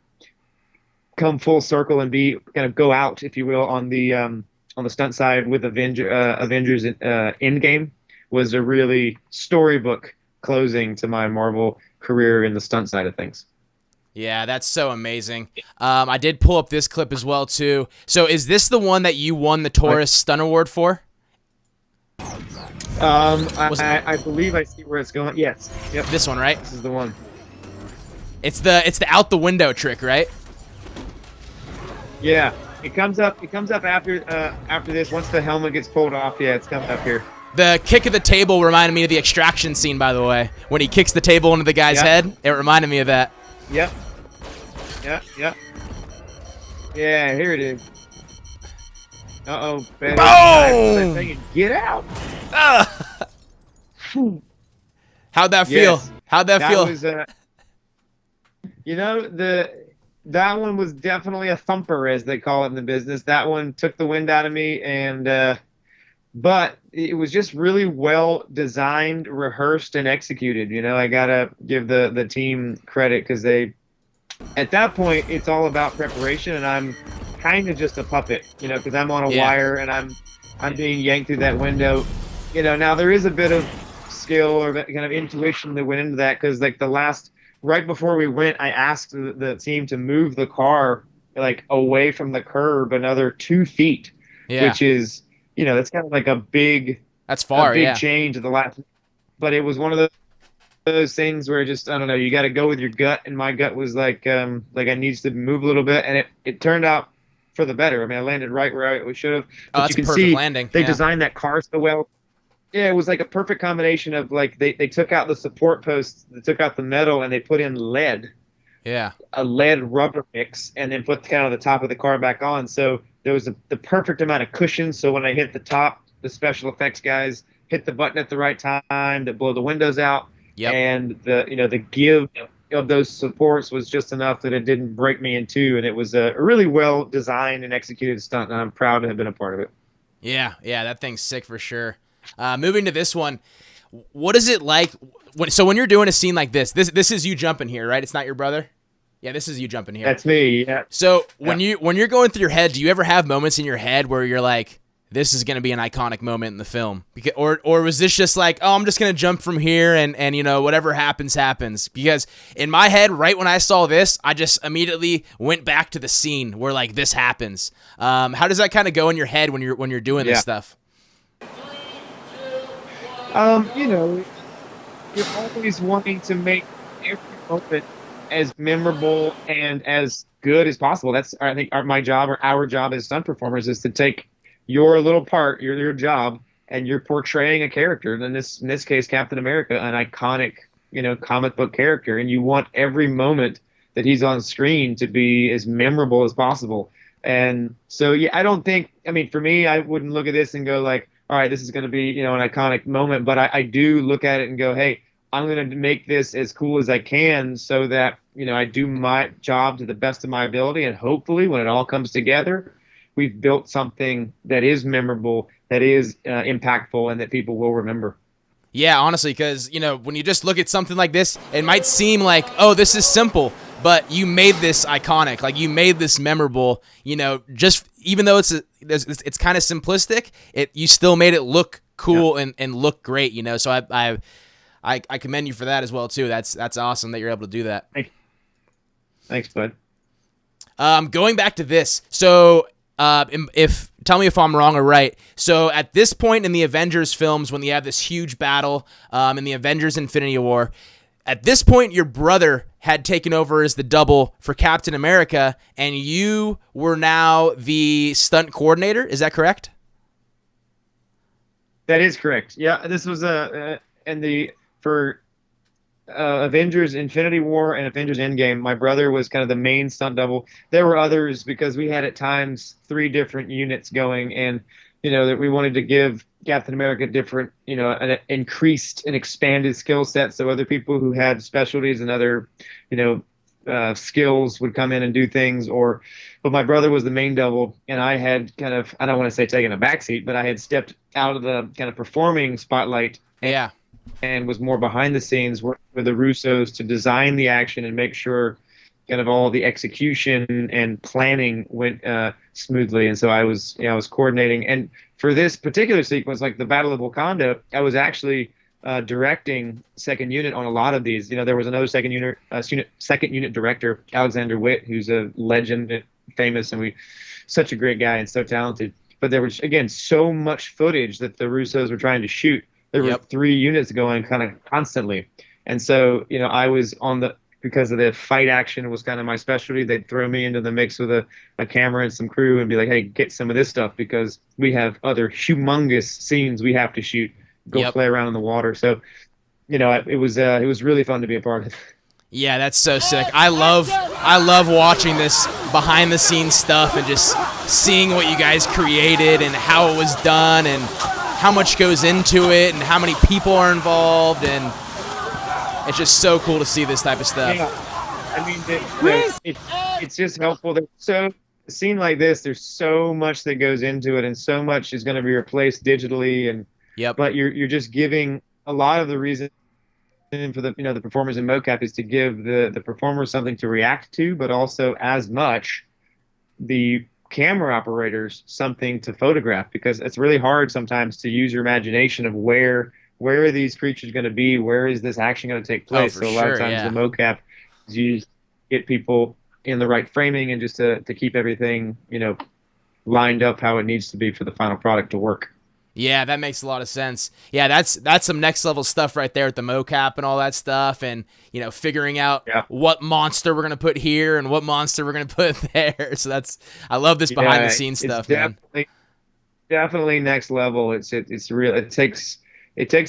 E: come full circle and be kind of go out, if you will, on the stunt side with Avengers Endgame was a really storybook closing to my Marvel career in the stunt side of things.
A: Yeah, that's so amazing. I did pull up this clip as well too. So is this the one that you won the Taurus Stunt Award for?
E: I believe I see where it's going. Yes. Yep.
A: This one, right?
E: This is the one.
A: It's the out the window trick, right?
E: Yeah. It comes up after this. Once the helmet gets pulled off, yeah, it's coming up here.
A: The kick of the table reminded me of the Extraction scene, by the way. When he kicks the table into the guy's head, it reminded me of that.
E: Yep. Yep. Yeah, here it is. Uh-oh.
A: Boom!
E: Get out.
A: How'd that feel?
E: Yes.
A: How'd that feel?
E: Was, that one was definitely a thumper, as they call it in the business. That one took the wind out of me, and but it was just really well designed, rehearsed, and executed. I gotta give the team credit, because at that point, it's all about preparation, and I'm kind of just a puppet, because I'm on a wire and I'm being yanked through that window. Now there is a bit of skill or kind of intuition that went into that, because right before we went, I asked the team to move the car away from the curb another 2 feet, which is, that's kind of like a big change at the last. But it was one of those things where just, I don't know, you got to go with your gut, and my gut was like I needs to move a little bit, and it turned out for the better. I mean, I landed right where I should have.
A: Oh, that's a perfect landing.
E: They designed that car so well. Yeah, it was like a perfect combination of they took out the support posts, they took out the metal, and they put in lead.
A: Yeah.
E: A lead rubber mix, and then put kind of the top of the car back on. So there was the perfect amount of cushion. So when I hit the top, the special effects guys hit the button at the right time to blow the windows out.
A: Yep.
E: And the give of those supports was just enough that it didn't break me in two, and it was a really well designed and executed stunt, and I'm proud to have been a part of it.
A: Yeah, that thing's sick for sure. Moving to this one, what is it like when you're doing a scene like this? This is you jumping here, right? It's not your brother? Yeah, this is you jumping here.
E: That's me, yeah.
A: So when you're going through your head, do you ever have moments in your head where you're like, this is going to be an iconic moment in the film? Or was this just like, oh, I'm just going to jump from here and whatever happens, happens? Because in my head, right when I saw this, I just immediately went back to the scene where this happens. How does that kind of go in your head when you're doing this stuff?
E: You're always wanting to make every moment as memorable and as good as possible. That's, I think, my job, or our job as stunt performers, is to take your little part, your job, and you're portraying a character. In this case, Captain America, an iconic, comic book character, and you want every moment that he's on screen to be as memorable as possible. And so, I don't think, for me, I wouldn't look at this and go like, all right, this is going to be, an iconic moment. But I do look at it and go, hey, I'm going to make this as cool as I can, so that, I do my job to the best of my ability. And hopefully when it all comes together, we've built something that is memorable, that is impactful, and that people will remember.
A: Yeah, honestly, because, when you just look at something like this, it might seem like, oh, this is simple, but you made this iconic. Like, you made this memorable, just even though it's kind of simplistic, you still made it look cool and look great, So I commend you for that as well, too. That's awesome that you're able to do that.
E: Thanks, bud.
A: Going back to this, so tell me if I'm wrong or right. So at this point in the Avengers films, when you have this huge battle in the Avengers Infinity War, at this point your brother had taken over as the double for Captain America, and you were now the stunt coordinator. Is that correct?
E: That is correct. Yeah, this was for Avengers Infinity War and Avengers Endgame, my brother was kind of the main stunt double. There were others, because we had at times 3 different units going, and that we wanted to give Captain America different, an increased and expanded skill set. So other people who had specialties and other, skills would come in and do things. But my brother was the main double, and I had kind of, I don't want to say taken a backseat, but I had stepped out of the kind of performing spotlight.
A: Yeah.
E: And was more behind the scenes working with the Russos to design the action and make sure kind of all the execution and planning went smoothly. And so I was coordinating. And for this particular sequence, like the Battle of Wakanda, I was actually directing second unit on a lot of these. There was another second unit director, Alexander Witt, who's a legend, famous, and such a great guy and so talented. But there was, again, so much footage that the Russos were trying to shoot. There were 3 units going kind of constantly. And so, I was because of the fight action was kind of my specialty, they'd throw me into the mix with a camera and some crew and be like, hey, get some of this stuff because we have other humongous scenes we have to shoot, go play around in the water. So, it was really fun to be a part of.
A: Yeah, that's so sick. I love watching this behind the scenes stuff and just seeing what you guys created and how it was done and how much goes into it and how many people are involved, and it's just so cool to see this type of stuff.
E: Yeah. I mean, it's just helpful. A scene like this, there's so much that goes into it, and so much is going to be replaced digitally, and but you're just giving a lot of the reason for the performers in mocap is to give the performers something to react to, but also as much the camera operators something to photograph, because it's really hard sometimes to use your imagination of where are these creatures going to be, where is this action going to take place. So a lot of times the mocap is used to get people in the right framing and just to keep everything lined up how it needs to be for the final product to work.
A: Yeah, that makes a lot of sense. Yeah, that's some next level stuff right there with the mocap and all that stuff, and figuring out what monster we're gonna put here and what monster we're gonna put there. So I love this behind the scenes stuff, man.
E: Definitely next level. It's real. It takes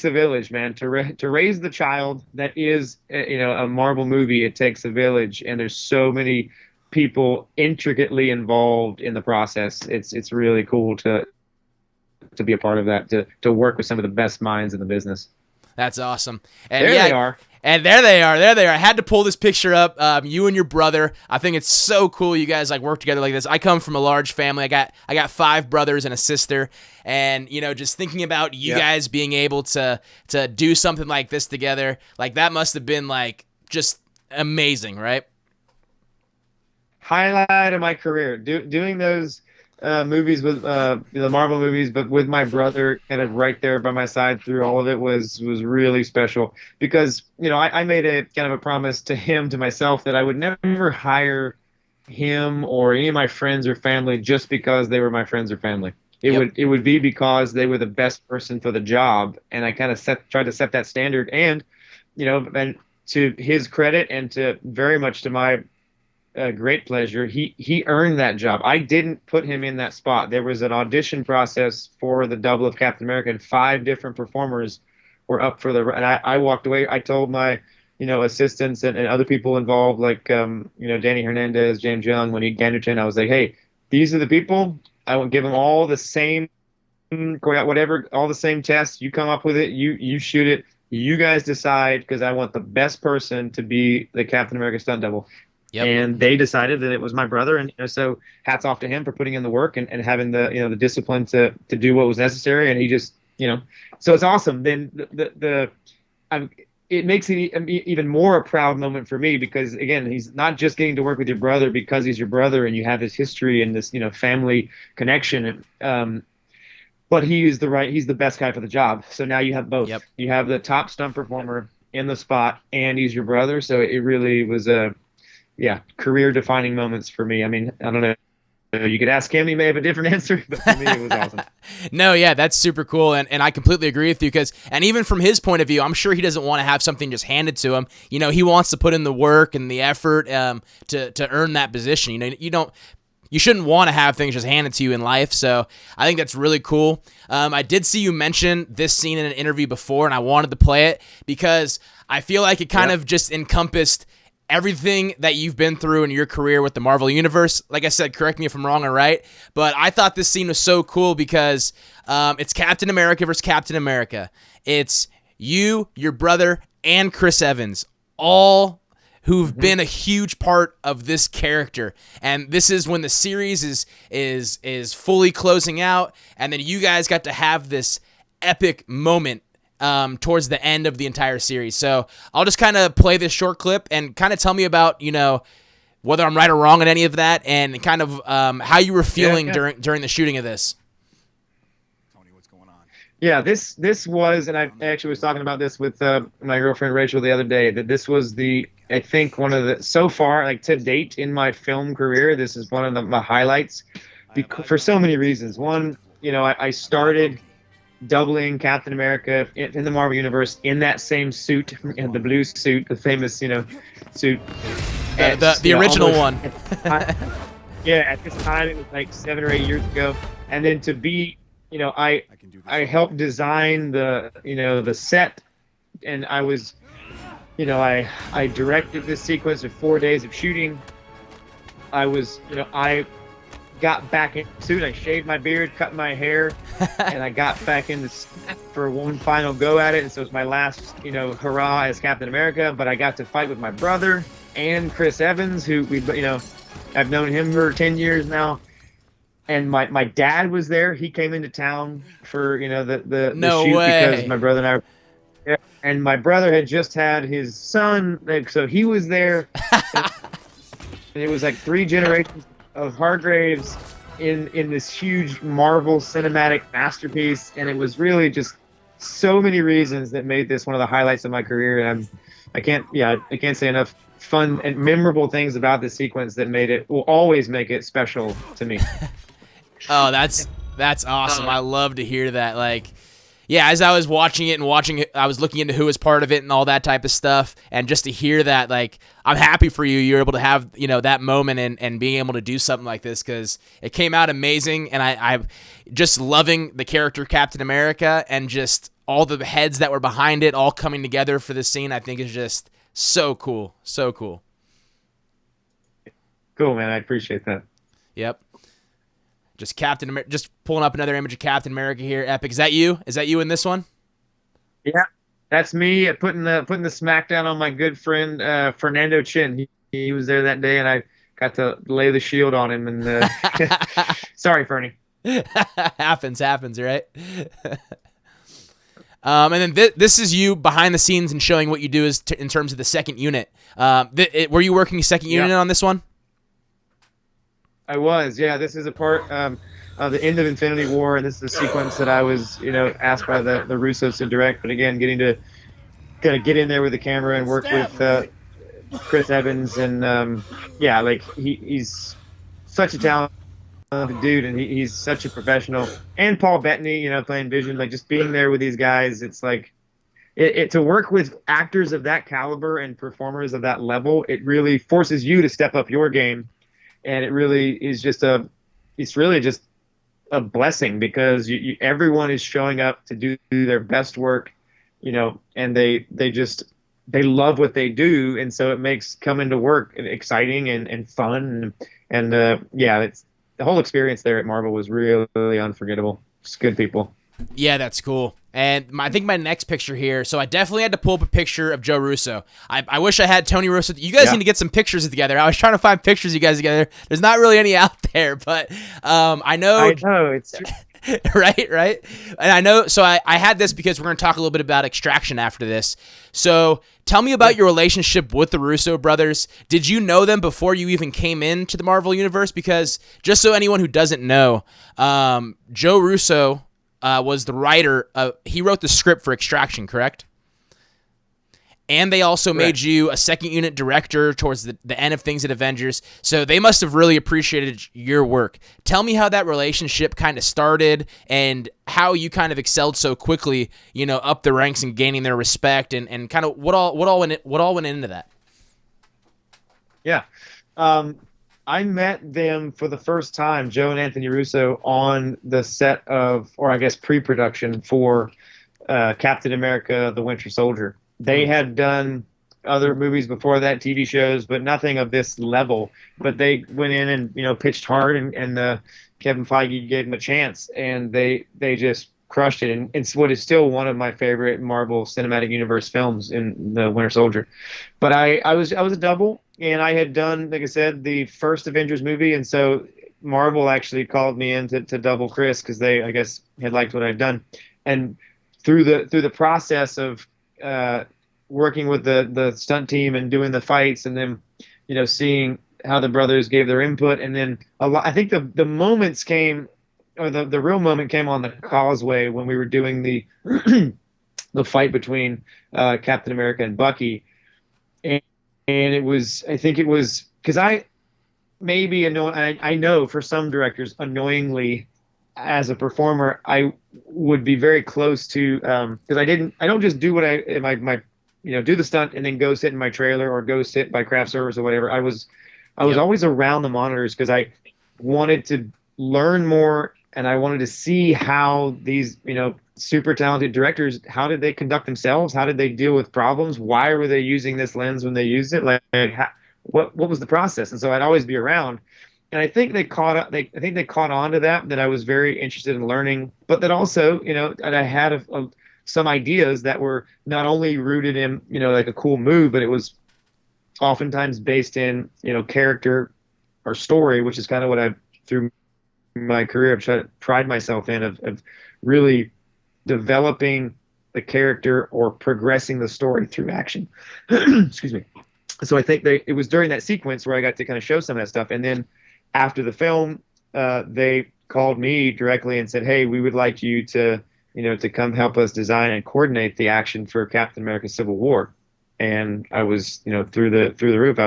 E: a village, man, to raise the child that is a Marvel movie. It takes a village, and there's so many people intricately involved in the process. It's really cool to be a part of that, to work with some of the best minds in the business.
A: That's awesome. And
E: they are.
A: And there they are. I had to pull this picture up. You and your brother. I think it's so cool you guys work together like this. I come from a large family. I got 5 brothers and a sister, and just thinking about you guys being able to do something like this together, that must have been just amazing, right?
E: Highlight of my career, doing those movies with the Marvel movies, but with my brother kind of right there by my side through all of it was really special, because I made a kind of a promise to him, to myself, that I would never hire him or any of my friends or family just because they were my friends or family. It would be because they were the best person for the job, and I kind of tried to set that standard. And and to his credit, and to very much to my great pleasure, he earned that job. I didn't put him in that spot. There was an audition process for the double of Captain America, and 5 different performers were up for and I walked away. I told my assistants and other people involved, like Danny Hernandez, James Young, Monique Ganderton, I was like, hey, these are the people. I will give them all the same whatever, all the same tests. You come up with it, you shoot it, you guys decide, because I want the best person to be the Captain America stunt double. Yep. And they decided that it was my brother, and so hats off to him for putting in the work and having the the discipline to do what was necessary. And he just so it's awesome. Then it makes it even more a proud moment for me, because again, he's not just getting to work with your brother because he's your brother and you have his history and this family connection, but he's the best guy for the job. So now you have both. Yep. You have the top stunt performer in the spot, and he's your brother. So it really was career-defining moments for me. I mean, I don't know. You could ask him; he may have a different answer, but for me, it was awesome.
A: No, yeah, that's super cool, and I completely agree with you, and even from his point of view, I'm sure he doesn't want to have something just handed to him. He wants to put in the work and the effort to earn that position. You shouldn't want to have things just handed to you in life, so I think that's really cool. I did see you mention this scene in an interview before, and I wanted to play it because I feel like it kind of just encompassed everything that you've been through in your career with the Marvel Universe. Like I said, correct me if I'm wrong or right, but I thought this scene was so cool because it's Captain America versus Captain America. It's you, your brother, and Chris Evans, all who've been a huge part of this character. And this is when the series is fully closing out, and then you guys got to have this epic moment towards the end of the entire series. So I'll just kind of play this short clip and kind of tell me about, whether I'm right or wrong on any of that, and kind of how you were feeling during the shooting of this.
C: Tony, what's going on?
E: Yeah, this was, and I actually was talking about this with my girlfriend Rachel the other day, that this was I think one of the, so far, like to date in my film career, this is one of my highlights for so many reasons. One, I started doubling Captain America in the Marvel Universe in that same suit, in the blue suit, the famous, suit.
A: The original one.
E: At this time, it was like 7 or 8 years ago. And then to be, I helped design the set, and I was, I directed this sequence of 4 days of shooting. I was, I got back in the suit. I shaved my beard, cut my hair, and I got back in the suit for one final go at it. And so it was my last, hurrah as Captain America. But I got to fight with my brother and Chris Evans, who I've known him for 10 years now. And my dad was there. He came into town for the shoot because my brother and I. Yeah, and my brother had just had his son, so he was there. And it was like 3 generations of Hargraves in this huge Marvel cinematic masterpiece, and it was really just so many reasons that made this one of the highlights of my career. And I can't say enough fun and memorable things about this sequence that will always make it special to me.
A: Oh, that's awesome. I love to hear that. Like, yeah, as I was watching it, I was looking into who was part of it and all that type of stuff. And just to hear that, like, I'm happy for you. You're able to have, that moment and being able to do something like this, because it came out amazing. And I'm just loving the character Captain America, and just all the heads that were behind it all coming together for this scene, I think is just so cool. So cool.
E: Cool, man. I appreciate that.
A: Yep. Just Captain America. Just pulling up another image of Captain America here. Epic. Is that you? Is that you in this one?
E: Yeah, that's me putting the smackdown on my good friend Fernando Chin. He was there that day, and I got to lay the shield on him. And sorry, Fernie.
A: happens, right? And then this is you behind the scenes and showing what you do in terms of the second unit. Were you working second unit on this one?
E: I was, yeah. This is a part of the end of Infinity War, and this is a sequence that I was, asked by the Russos to direct. But again, getting to kind of get in there with the camera and work with Chris Evans, and he's such a talented dude, and he's such a professional. And Paul Bettany, playing Vision, like just being there with these guys, it's like to work with actors of that caliber and performers of that level, it really forces you to step up your game. And it really is it's really just a blessing, because everyone is showing up to do their best work, and they love what they do. And so it makes coming to work exciting and fun. And it's the whole experience there at Marvel was really, really unforgettable. Just good people.
A: Yeah, that's cool. And I think my next picture here, so I definitely had to pull up a picture of Joe Russo. I wish I had Tony Russo. You guys need to get some pictures together. I was trying to find pictures of you guys together. There's not really any out there, but I know.
E: It's true.
A: right. And I know, so I had this because we're going to talk a little bit about Extraction after this. So tell me about your relationship with the Russo brothers. Did you know them before you even came into the Marvel Universe? Because just so anyone who doesn't know, Joe Russo was the writer. He wrote the script for Extraction, correct? And they also made you a second unit director towards the end of things at Avengers. So they must have really appreciated your work. Tell me how that relationship kind of started, and how you kind of excelled so quickly, up the ranks and gaining their respect, and kind of what all went into that.
E: Yeah. I met them for the first time, Joe and Anthony Russo, on the set of, or I guess pre-production for Captain America, the Winter Soldier. They had done other movies before that, TV shows, but nothing of this level. But they went in and pitched hard, and Kevin Feige gave them a chance, and they just crushed it. And it's what is still one of my favorite Marvel Cinematic Universe films in the Winter Soldier. But I was a double, and I had done, like I said, the first Avengers movie, and so Marvel actually called me in to double Chris because they, I guess, had liked what I'd done. And through the process of working with the stunt team and doing the fights, and then seeing how the brothers gave their input, and then I think the moments came, or the real moment came on the causeway when we were doing the the fight between Captain America and Bucky, and it was, I think it was because I know for some directors, annoyingly, as a performer, I would be very close to, because I don't just do what my do the stunt and then go sit in my trailer or go sit by craft service or whatever. I was always around the monitors because I wanted to learn more, and I wanted to see how these super talented directors, how did they conduct themselves, how did they deal with problems, why were they using this lens when they used it, what was the process? And so I'd always be around. And I think they caught up. I think they caught on to that I was very interested in learning, but that also, that I had some ideas that were not only rooted in, like a cool move, but it was oftentimes based in, character or story, which is kind of what I, through my career, I've tried to pride myself in, of really developing the character or progressing the story through action. Excuse me. So I think it was during that sequence where I got to kind of show some of that stuff. And then after the film, they called me directly and said, "Hey, we would like you to, to come help us design and coordinate the action for Captain America: Civil War." And I was, through the roof.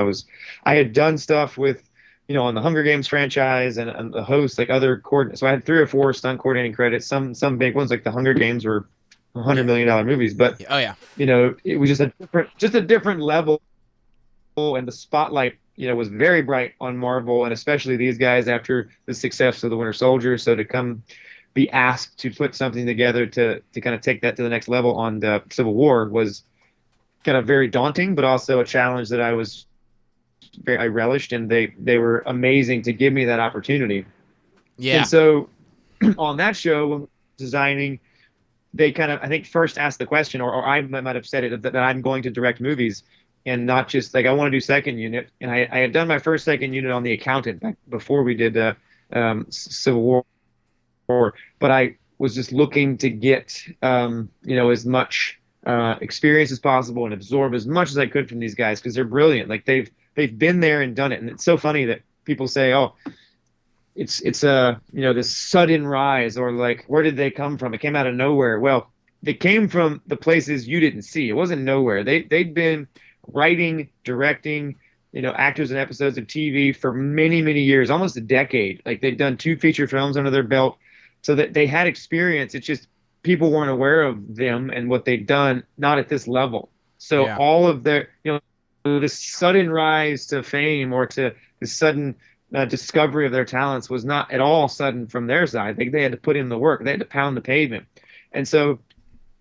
E: I had done stuff with, on the Hunger Games franchise and the host, like other coordinates. So I had 3 or 4 stunt coordinating credits. Some big ones, like the Hunger Games, were $100 million movies. But
A: oh yeah,
E: it was just a different level, and the spotlight, was very bright on Marvel, and especially these guys after the success of the Winter Soldier. So to come be asked to put something together to kind of take that to the next level on the Civil War was kind of very daunting, but also a challenge that I relished, and they were amazing to give me that opportunity.
A: Yeah.
E: And so on that show, when designing, they kind of, I think, first asked the question, or I might have said it, that I'm going to direct movies, and not just like I want to do second unit. And I had done my first second unit on The Accountant back before we did Civil War, but I was just looking to get as much experience as possible and absorb as much as I could from these guys, because they're brilliant. Like they've been there and done it. And it's so funny that people say, "Oh, it's this sudden rise," or like, "Where did they come from? It came out of nowhere." Well, they came from the places you didn't see. It wasn't nowhere. They'd been writing, directing, actors and episodes of TV for many, many years, almost a decade. Like they'd done 2 feature films under their belt, so that they had experience. It's just people weren't aware of them and what they'd done, not at this level. So
A: Yeah.
E: all of their, this sudden rise to fame, or to the sudden discovery of their talents, was not at all sudden from their side. They had to put in the work. They had to pound the pavement. And so,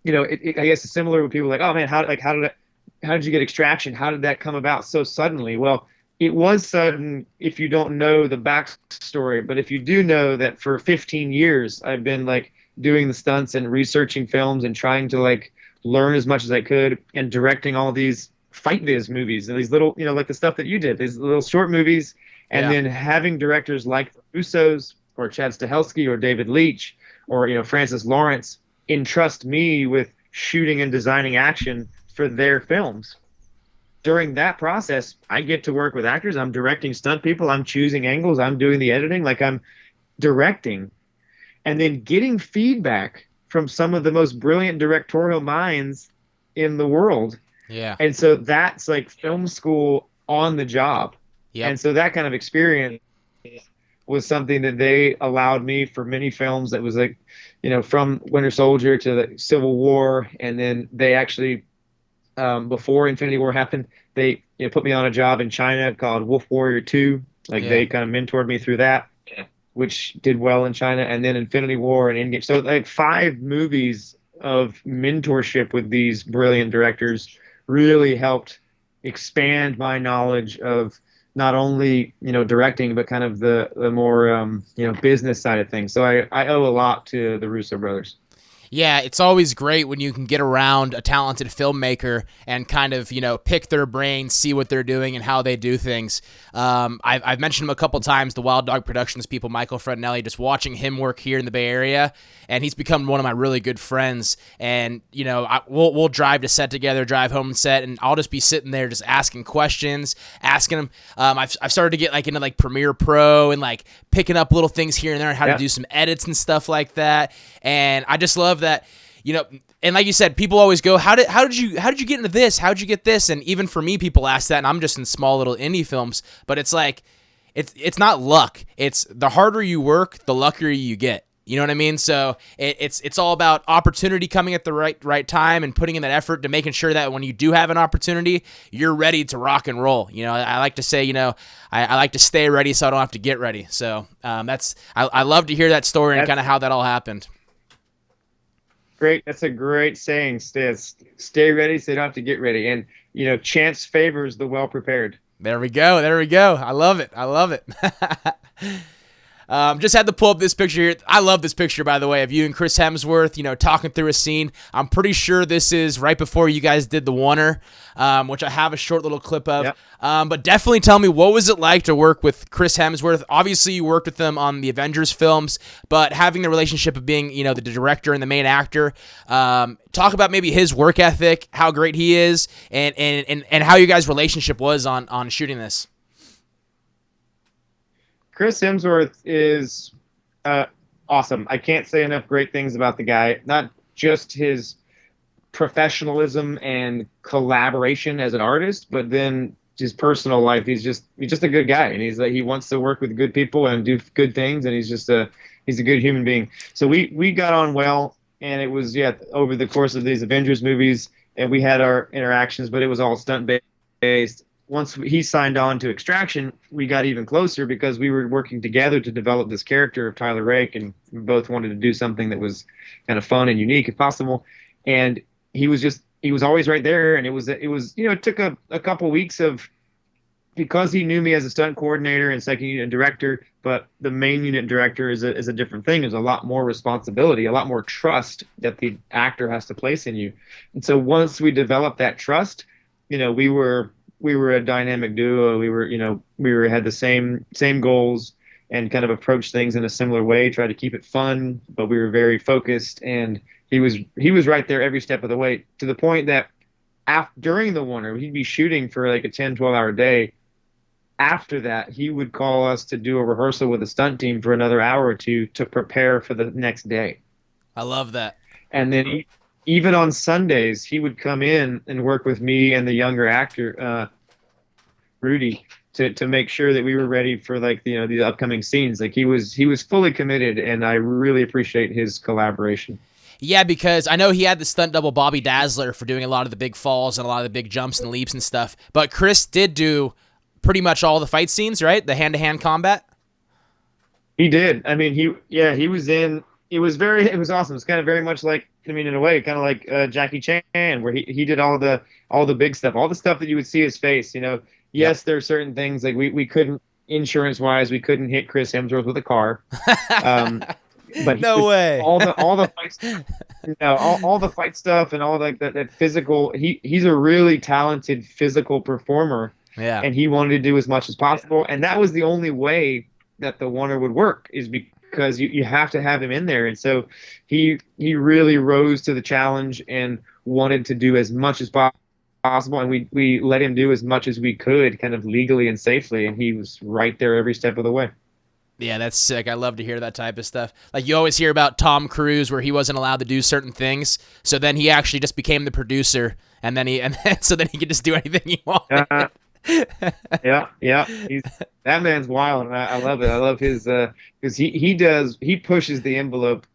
E: I guess it's similar with people like, "Oh man, how did you get Extraction? How did that come about so suddenly?" Well, it was sudden if you don't know the backstory, but if you do know that for 15 years I've been like doing the stunts and researching films and trying to like learn as much as I could, and directing all these fight viz movies and these little, like the stuff that you did, these little short movies, and then having directors like the Russos or Chad Stahelski or David Leitch or Francis Lawrence entrust me with shooting and designing action for their films. During that process, I get to work with actors. I'm directing stunt people. I'm choosing angles. I'm doing the editing. Like I'm directing, and then getting feedback from some of the most brilliant directorial minds in the world.
A: Yeah.
E: And so that's like film school on the job.
A: Yep.
E: And so that kind of experience was something that they allowed me for many films. That was like, from Winter Soldier to the Civil War. And then they actually, before Infinity War happened, they put me on a job in China called Wolf Warrior 2. Like they kind of mentored me through that, which did well in China. And then Infinity War and Endgame. So like 5 movies of mentorship with these brilliant directors really helped expand my knowledge of not only directing but kind of the more business side of things. So I owe a lot to the Russo brothers.
A: Yeah, it's always great when you can get around a talented filmmaker and kind of, pick their brains, see what they're doing and how they do things. I've mentioned him a couple times, the Wild Dog Productions people, Michael Fredinelli, just watching him work here in the Bay Area, and he's become one of my really good friends. And, we'll drive to set together, drive home and set, and I'll just be sitting there just asking questions, asking him. I've started to get into Premiere Pro and picking up little things here and there and how to do some edits and stuff like that. And I just love that, and like you said, people always go, how did you get into this? How'd you get this? And even for me, people ask that, and I'm just in small little indie films, but it's it's not luck. It's the harder you work, the luckier you get. You know what I mean? So it's all about opportunity coming at the right time and putting in that effort to making sure that when you do have an opportunity, you're ready to rock and roll. I like to say, I like to stay ready so I don't have to get ready. So I love to hear that story and kind of how that all happened.
E: Great. That's a great saying. Stay ready so you don't have to get ready. And, chance favors the well-prepared.
A: There we go. I love it. Just had to pull up this picture here. I love this picture, by the way, of you and Chris Hemsworth, talking through a scene. I'm pretty sure this is right before you guys did The Warner, which I have a short little clip of. Yep. But definitely tell me, what was it like to work with Chris Hemsworth? Obviously, you worked with him on the Avengers films, but having the relationship of being, the director and the main actor. Talk about maybe his work ethic, how great he is, and how you guys' relationship was on shooting this.
E: Chris Hemsworth is awesome. I can't say enough great things about the guy. Not just his professionalism and collaboration as an artist, but then his personal life. He's just a good guy, and he wants to work with good people and do good things, and he's a good human being. So we got on well, and it was over the course of these Avengers movies, and we had our interactions, but it was all stunt based. Once he signed on to Extraction, we got even closer because we were working together to develop this character of Tyler Rake, and we both wanted to do something that was kind of fun and unique if possible. And he was always right there, and it took a couple weeks of, because he knew me as a stunt coordinator and second unit director, but the main unit director is a different thing. There's a lot more responsibility, a lot more trust that the actor has to place in you. And so once we developed that trust, we were a dynamic duo. We had the same goals and kind of approached things in a similar way, tried to keep it fun, but we were very focused, and he was right there every step of the way, to the point that during the Warner, he'd be shooting for a 10-12 hour day. After that, he would call us to do a rehearsal with the stunt team for another hour or two to prepare for the next day.
A: I love that.
E: And then even on Sundays, he would come in and work with me and the younger actor, Rudy, to make sure that we were ready for the upcoming scenes. He was fully committed, and I really appreciate his collaboration.
A: Yeah, because I know he had the stunt double Bobby Dazzler for doing a lot of the big falls and a lot of the big jumps and leaps and stuff. But Chris did do pretty much all the fight scenes, right? The hand-to-hand combat.
E: He did. I mean, he was in. It was awesome. It's kind of very much in a way, kind of like Jackie Chan, where he did all the big stuff, all the stuff that you would see his face. Yes, there are certain things we couldn't, insurance-wise, we couldn't hit Chris Hemsworth with a car. But
A: no way.
E: All the fight, all the fight stuff and all that physical. He's a really talented physical performer.
A: Yeah.
E: And he wanted to do as much as possible, and that was the only way that the Warner would work, is because you have to have him in there. And so he really rose to the challenge and wanted to do as much as possible, and we let him do as much as we could, kind of legally and safely, and he was right there every step of the way.
A: Yeah, that's sick. I love to hear that type of stuff. You always hear about Tom Cruise, where he wasn't allowed to do certain things, so then he actually just became the producer, and then so then he could just do anything he wanted.
E: Yeah. That man's wild, and I love it. I love his because he pushes the envelope,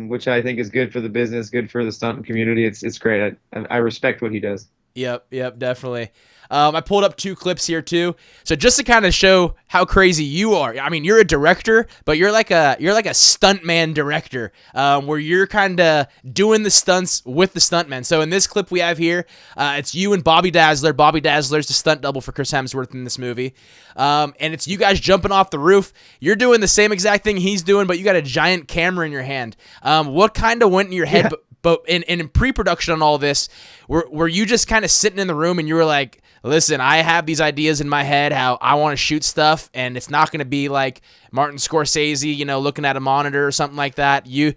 E: which I think is good for the business, good for the stunt community. It's great. I respect what he does.
A: Yep, definitely. I pulled up 2 clips here too. So just to kind of show how crazy you are. I mean, you're a director, but you're like a stuntman director, where you're kind of doing the stunts with the stuntmen. So in this clip we have here, it's you and Bobby Dazzler. Bobby Dazzler's the stunt double for Chris Hemsworth in this movie, and it's you guys jumping off the roof. You're doing the same exact thing he's doing, but you got a giant camera in your hand. What kind of went in your head?
E: Yeah.
A: But in pre-production on all this, were you just kind of sitting in the room and you were like, listen, I have these ideas in my head how I want to shoot stuff, and it's not going to be like Martin Scorsese, looking at a monitor or something like that. You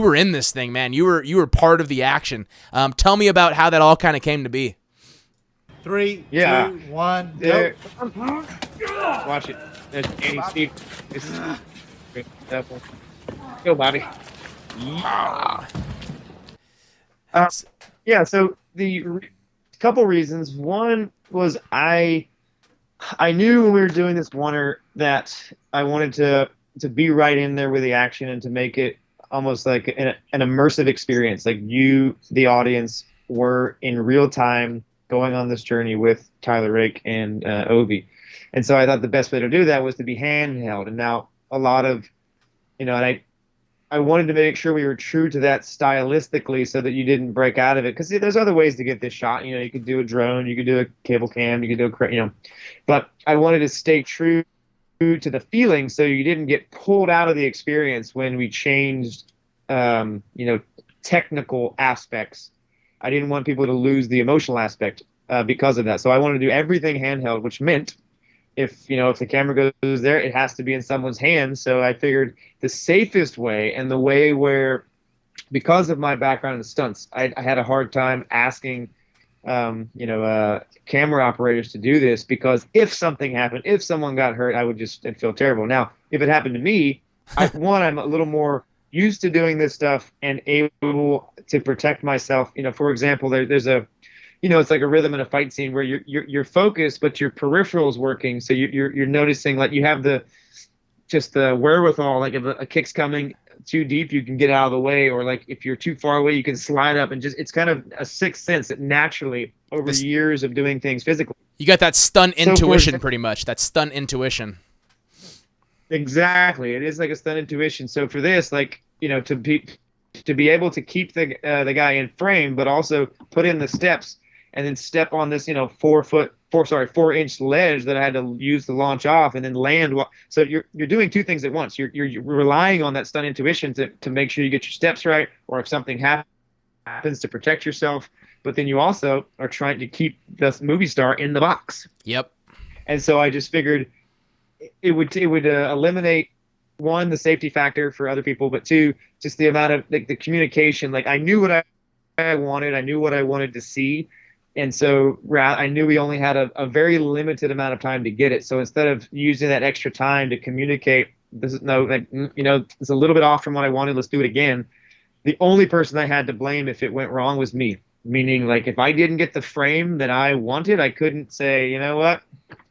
A: were in this thing, man. You were part of the action. Tell me about how that all kind of came to be.
F: 3,
E: Yeah.
F: 2, 1,
E: There.
F: go.
E: Watch it. There's Andy Steve. This is Deadpool. Go, Bobby. Yeah. So the couple reasons. One was I knew when we were doing this oneer that I wanted to be right in there with the action and to make it almost like an immersive experience. Like you, the audience, were in real time going on this journey with Tyler Rake and Ovi. And so I thought the best way to do that was to be handheld. And now a lot of, and I wanted to make sure we were true to that stylistically so that you didn't break out of it. Because there's other ways to get this shot. You could do a drone, you could do a cable cam, you could do but I wanted to stay true to the feeling so you didn't get pulled out of the experience when we changed, technical aspects. I didn't want people to lose the emotional aspect because of that. So I wanted to do everything handheld, which meant if the camera goes there, it has to be in someone's hands. So I figured the safest way and the way where, because of my background in stunts, I had a hard time asking, camera operators to do this, because if something happened, if someone got hurt, I'd feel terrible. Now, if it happened to me, I'm a little more used to doing this stuff and able to protect myself. For example, there's a, it's like a rhythm in a fight scene where you're focused, but your peripheral is working. So you're noticing, like, you have the wherewithal, like if a kick's coming too deep, you can get out of the way, or like if you're too far away, you can slide up, and it's kind of a sixth sense that naturally over years of doing things physically.
A: You got that stunt intuition, pretty much. That stunt intuition.
E: Exactly, it is like a stunt intuition. So for this, like, to be able to keep the guy in frame, but also put in the steps and then step on this 4-inch ledge that I had to use to launch off and then land. So you're doing two things at once. You're relying on that stunt intuition to make sure you get your steps right, or if something happens, to protect yourself. But then you also are trying to keep the movie star in the box.
A: Yep.
E: And so I just figured it would eliminate, one, the safety factor for other people, but two, just the amount of the communication. Like, I knew what I wanted. I knew what I wanted to see. And so I knew we only had a very limited amount of time to get it. So instead of using that extra time to communicate, it's a little bit off from what I wanted, let's do it again. The only person I had to blame if it went wrong was me. Meaning, like, if I didn't get the frame that I wanted, I couldn't say, you know what,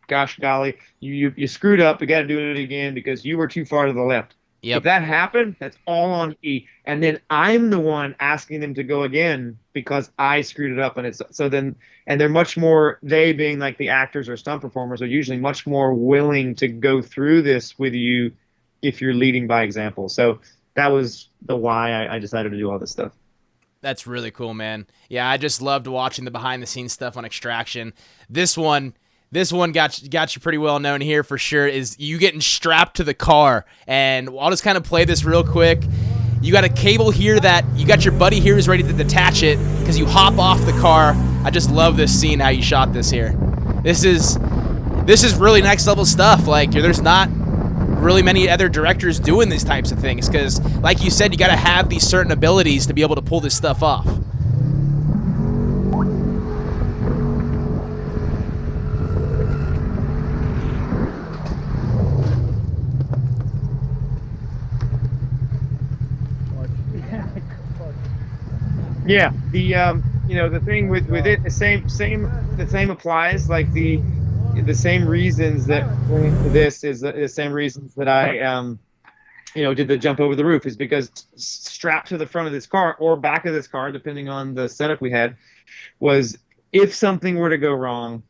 E: gosh golly, you screwed up. We got to do it again because you were too far to the left.
A: Yep.
E: If that happened, that's all on me. And then I'm the one asking them to go again because I screwed it up. And they're much more, they being like the actors or stunt performers, are usually much more willing to go through this with you if you're leading by example. So that was the why I decided to do all this stuff.
A: That's really cool, man. Yeah, I just loved watching the behind-the-scenes stuff on Extraction. This one got you pretty well known here for sure, is you getting strapped to the car. And I'll just kind of play this real quick. You got a cable here that you got your buddy here who's ready to detach it because you hop off the car. I just love this scene, how you shot this here. This is really next level stuff. Like, there's not really many other directors doing these types of things because, like you said, you got to have these certain abilities to be able to pull this stuff off.
E: Yeah, the thing with it, the same applies. Like the same reasons that this is the same reasons that I did the jump over the roof, is because strapped to the front of this car or back of this car, depending on the setup we had, was if something were to go wrong,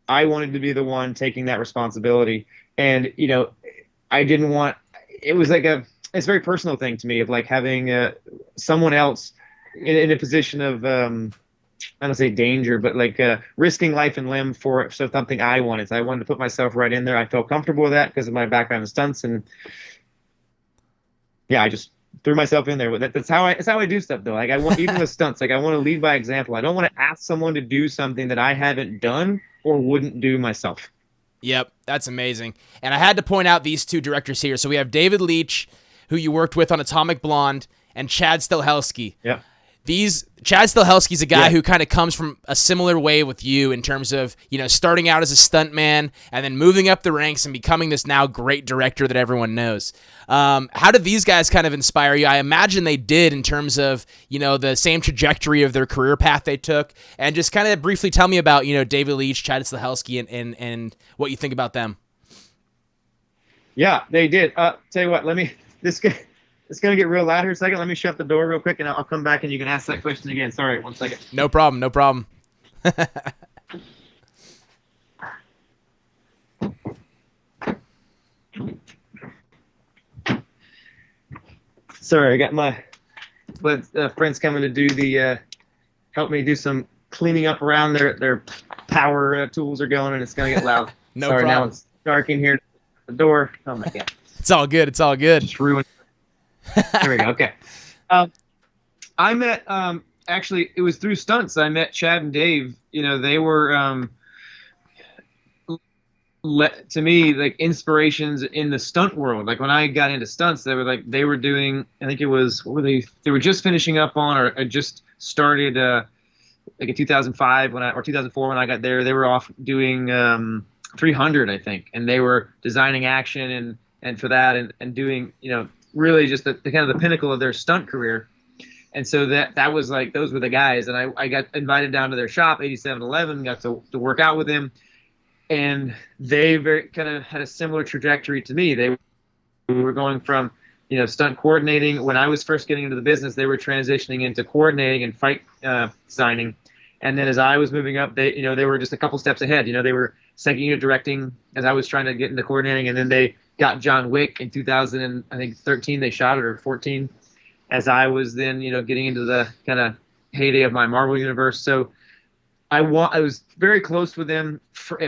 E: I wanted to be the one taking that responsibility. And, I didn't want, it was like it's a very personal thing to me of like having someone else in a position of, I don't say danger, but like risking life and limb for something I wanted. So I wanted to put myself right in there. I felt comfortable with that because of my background in stunts, and yeah, I just threw myself in there. That's how I do stuff though. Like I want, even with stunts, like I want to lead by example. I don't want to ask someone to do something that I haven't done or wouldn't do myself.
A: Yep, that's amazing. And I had to point out these two directors here. So we have David Leitch, who you worked with on Atomic Blonde, and Chad Stahelski.
E: Yep.
A: Chad Stahelski's a guy who kind of comes from a similar way with you in terms of, starting out as a stuntman and then moving up the ranks and becoming this now great director that everyone knows. How did these guys kind of inspire you? I imagine they did in terms of, the same trajectory of their career path they took. And just kind of briefly tell me about, David Leitch, Chad Stahelski, and what you think about them.
E: Yeah, they did. Tell you what, it's going to get real loud here a second. Let me shut the door real quick, and I'll come back, and you can ask that question again. Sorry, 1 second.
A: No problem, no problem.
E: Sorry, I got my friends coming to do help me do some cleaning up around their power tools are going, and it's going to get loud.
A: No
E: Sorry,
A: problem.
E: now it's dark in here. The door. Oh, my God.
A: It's all good, it's all good.
E: Just ruined. There we go. Okay. I met actually it was through stunts. I met Chad and Dave. They were to me like inspirations in the stunt world. Like when I got into stunts, they were doing. I think it was what were they? They were just finishing up on or just started like in 2005 or 2004 when I got there. They were off doing 300, I think, and they were designing action and for that and doing really just the kind of the pinnacle of their stunt career. And so that was like, those were the guys. And I got invited down to their shop, 8711, got to work out with them. And they very kind of had a similar trajectory to me. They were going from, stunt coordinating. When I was first getting into the business, they were transitioning into coordinating and fight designing. And then as I was moving up, they were just a couple steps ahead. They were second unit directing as I was trying to get into coordinating. And then they got John Wick in 2013. They shot it, or 14, as I was then getting into the kind of heyday of my Marvel universe. So I was very close with them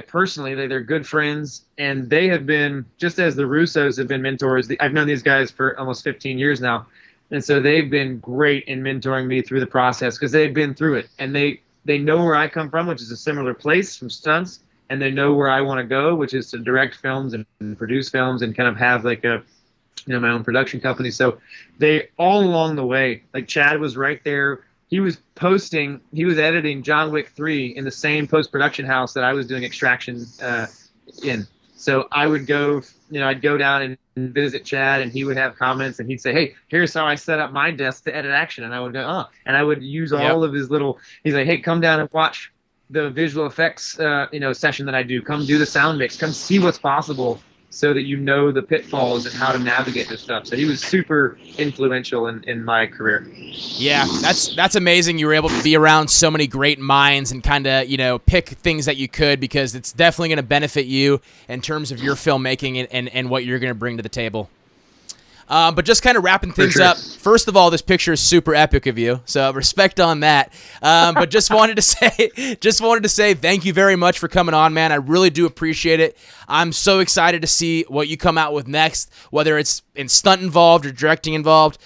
E: personally. They're good friends, and they have been, just as the Russos have been mentors. I've known these guys for almost 15 years now, and so they've been great in mentoring me through the process because they've been through it, and they know where I come from, which is a similar place from stunts. And they know where I want to go, which is to direct films and produce films and kind of have like my own production company. So they all along the way, like Chad was right there. He was editing John Wick 3 in the same post-production house that I was doing Extraction in. So I would go, I'd go down and visit Chad, and he would have comments, and he'd say, "Hey, here's how I set up my desk to edit action." And I would go, "Oh," and I would use all of his little. He's like, "Hey, come down and watch the visual effects session that I do. Come do the sound mix. Come see what's possible so that the pitfalls and how to navigate this stuff." So he was super influential in my career.
A: Yeah, that's amazing. You were able to be around so many great minds and kind of, pick things that you could, because it's definitely going to benefit you in terms of your filmmaking and what you're going to bring to the table. But just kind of wrapping things up. First of all, this picture is super epic of you, so respect on that. But just wanted to say thank you very much for coming on, man. I really do appreciate it. I'm so excited to see what you come out with next, whether it's in stunt involved or directing involved.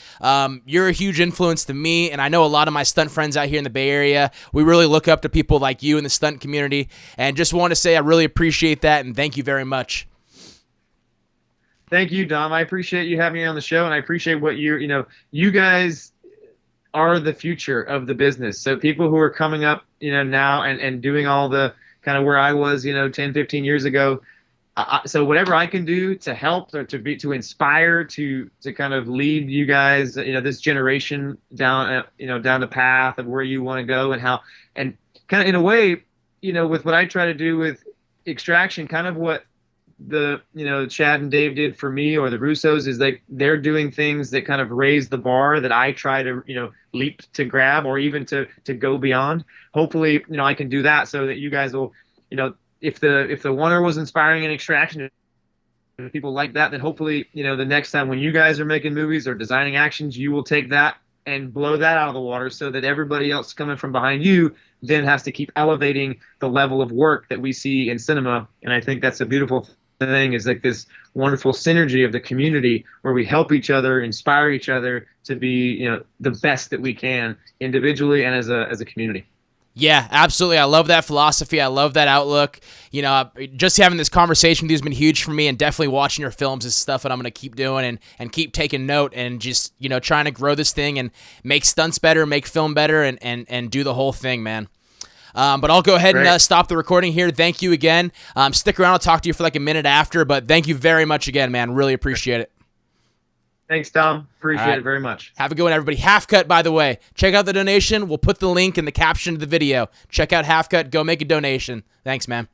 A: You're a huge influence to me, and I know a lot of my stunt friends out here in the Bay Area. We really look up to people like you in the stunt community, and just want to say I really appreciate that, and thank you very much.
E: Thank you, Dom. I appreciate you having me on the show, and I appreciate what you guys are the future of the business. So people who are coming up, now and doing all the kind of where I was, 10, 15 years ago. So whatever I can do to help or to inspire, to kind of lead you guys, this generation down, down the path of where you want to go and how, and kind of in a way, with what I try to do with Extraction, kind of what Chad and Dave did for me, or the Russos, is like they're doing things that kind of raise the bar that I try to leap to grab, or even to go beyond. Hopefully, I can do that so that you guys will, if the Wonder was inspiring in Extraction, if people like that, then hopefully, the next time when you guys are making movies or designing actions, you will take that and blow that out of the water, so that everybody else coming from behind you then has to keep elevating the level of work that we see in cinema. And I think that's a beautiful thing, is like this wonderful synergy of the community where we help each other, inspire each other to be, the best that we can individually and as a community.
A: Yeah, absolutely. I love that philosophy. I love that outlook. Just having this conversation with you has been huge for me, and definitely watching your films is stuff that I'm going to keep doing and keep taking note, and just, trying to grow this thing and make stunts better, make film better, and do the whole thing, man. But I'll go ahead and stop the recording here. Thank you again. Stick around. I'll talk to you for like a minute after, but thank you very much again, man. Really appreciate it.
E: Thanks, Tom. Appreciate it very much.
A: Have a good one, everybody. Half Cut, by the way. Check out the donation. We'll put the link in the caption of the video. Check out Half Cut. Go make a donation. Thanks, man.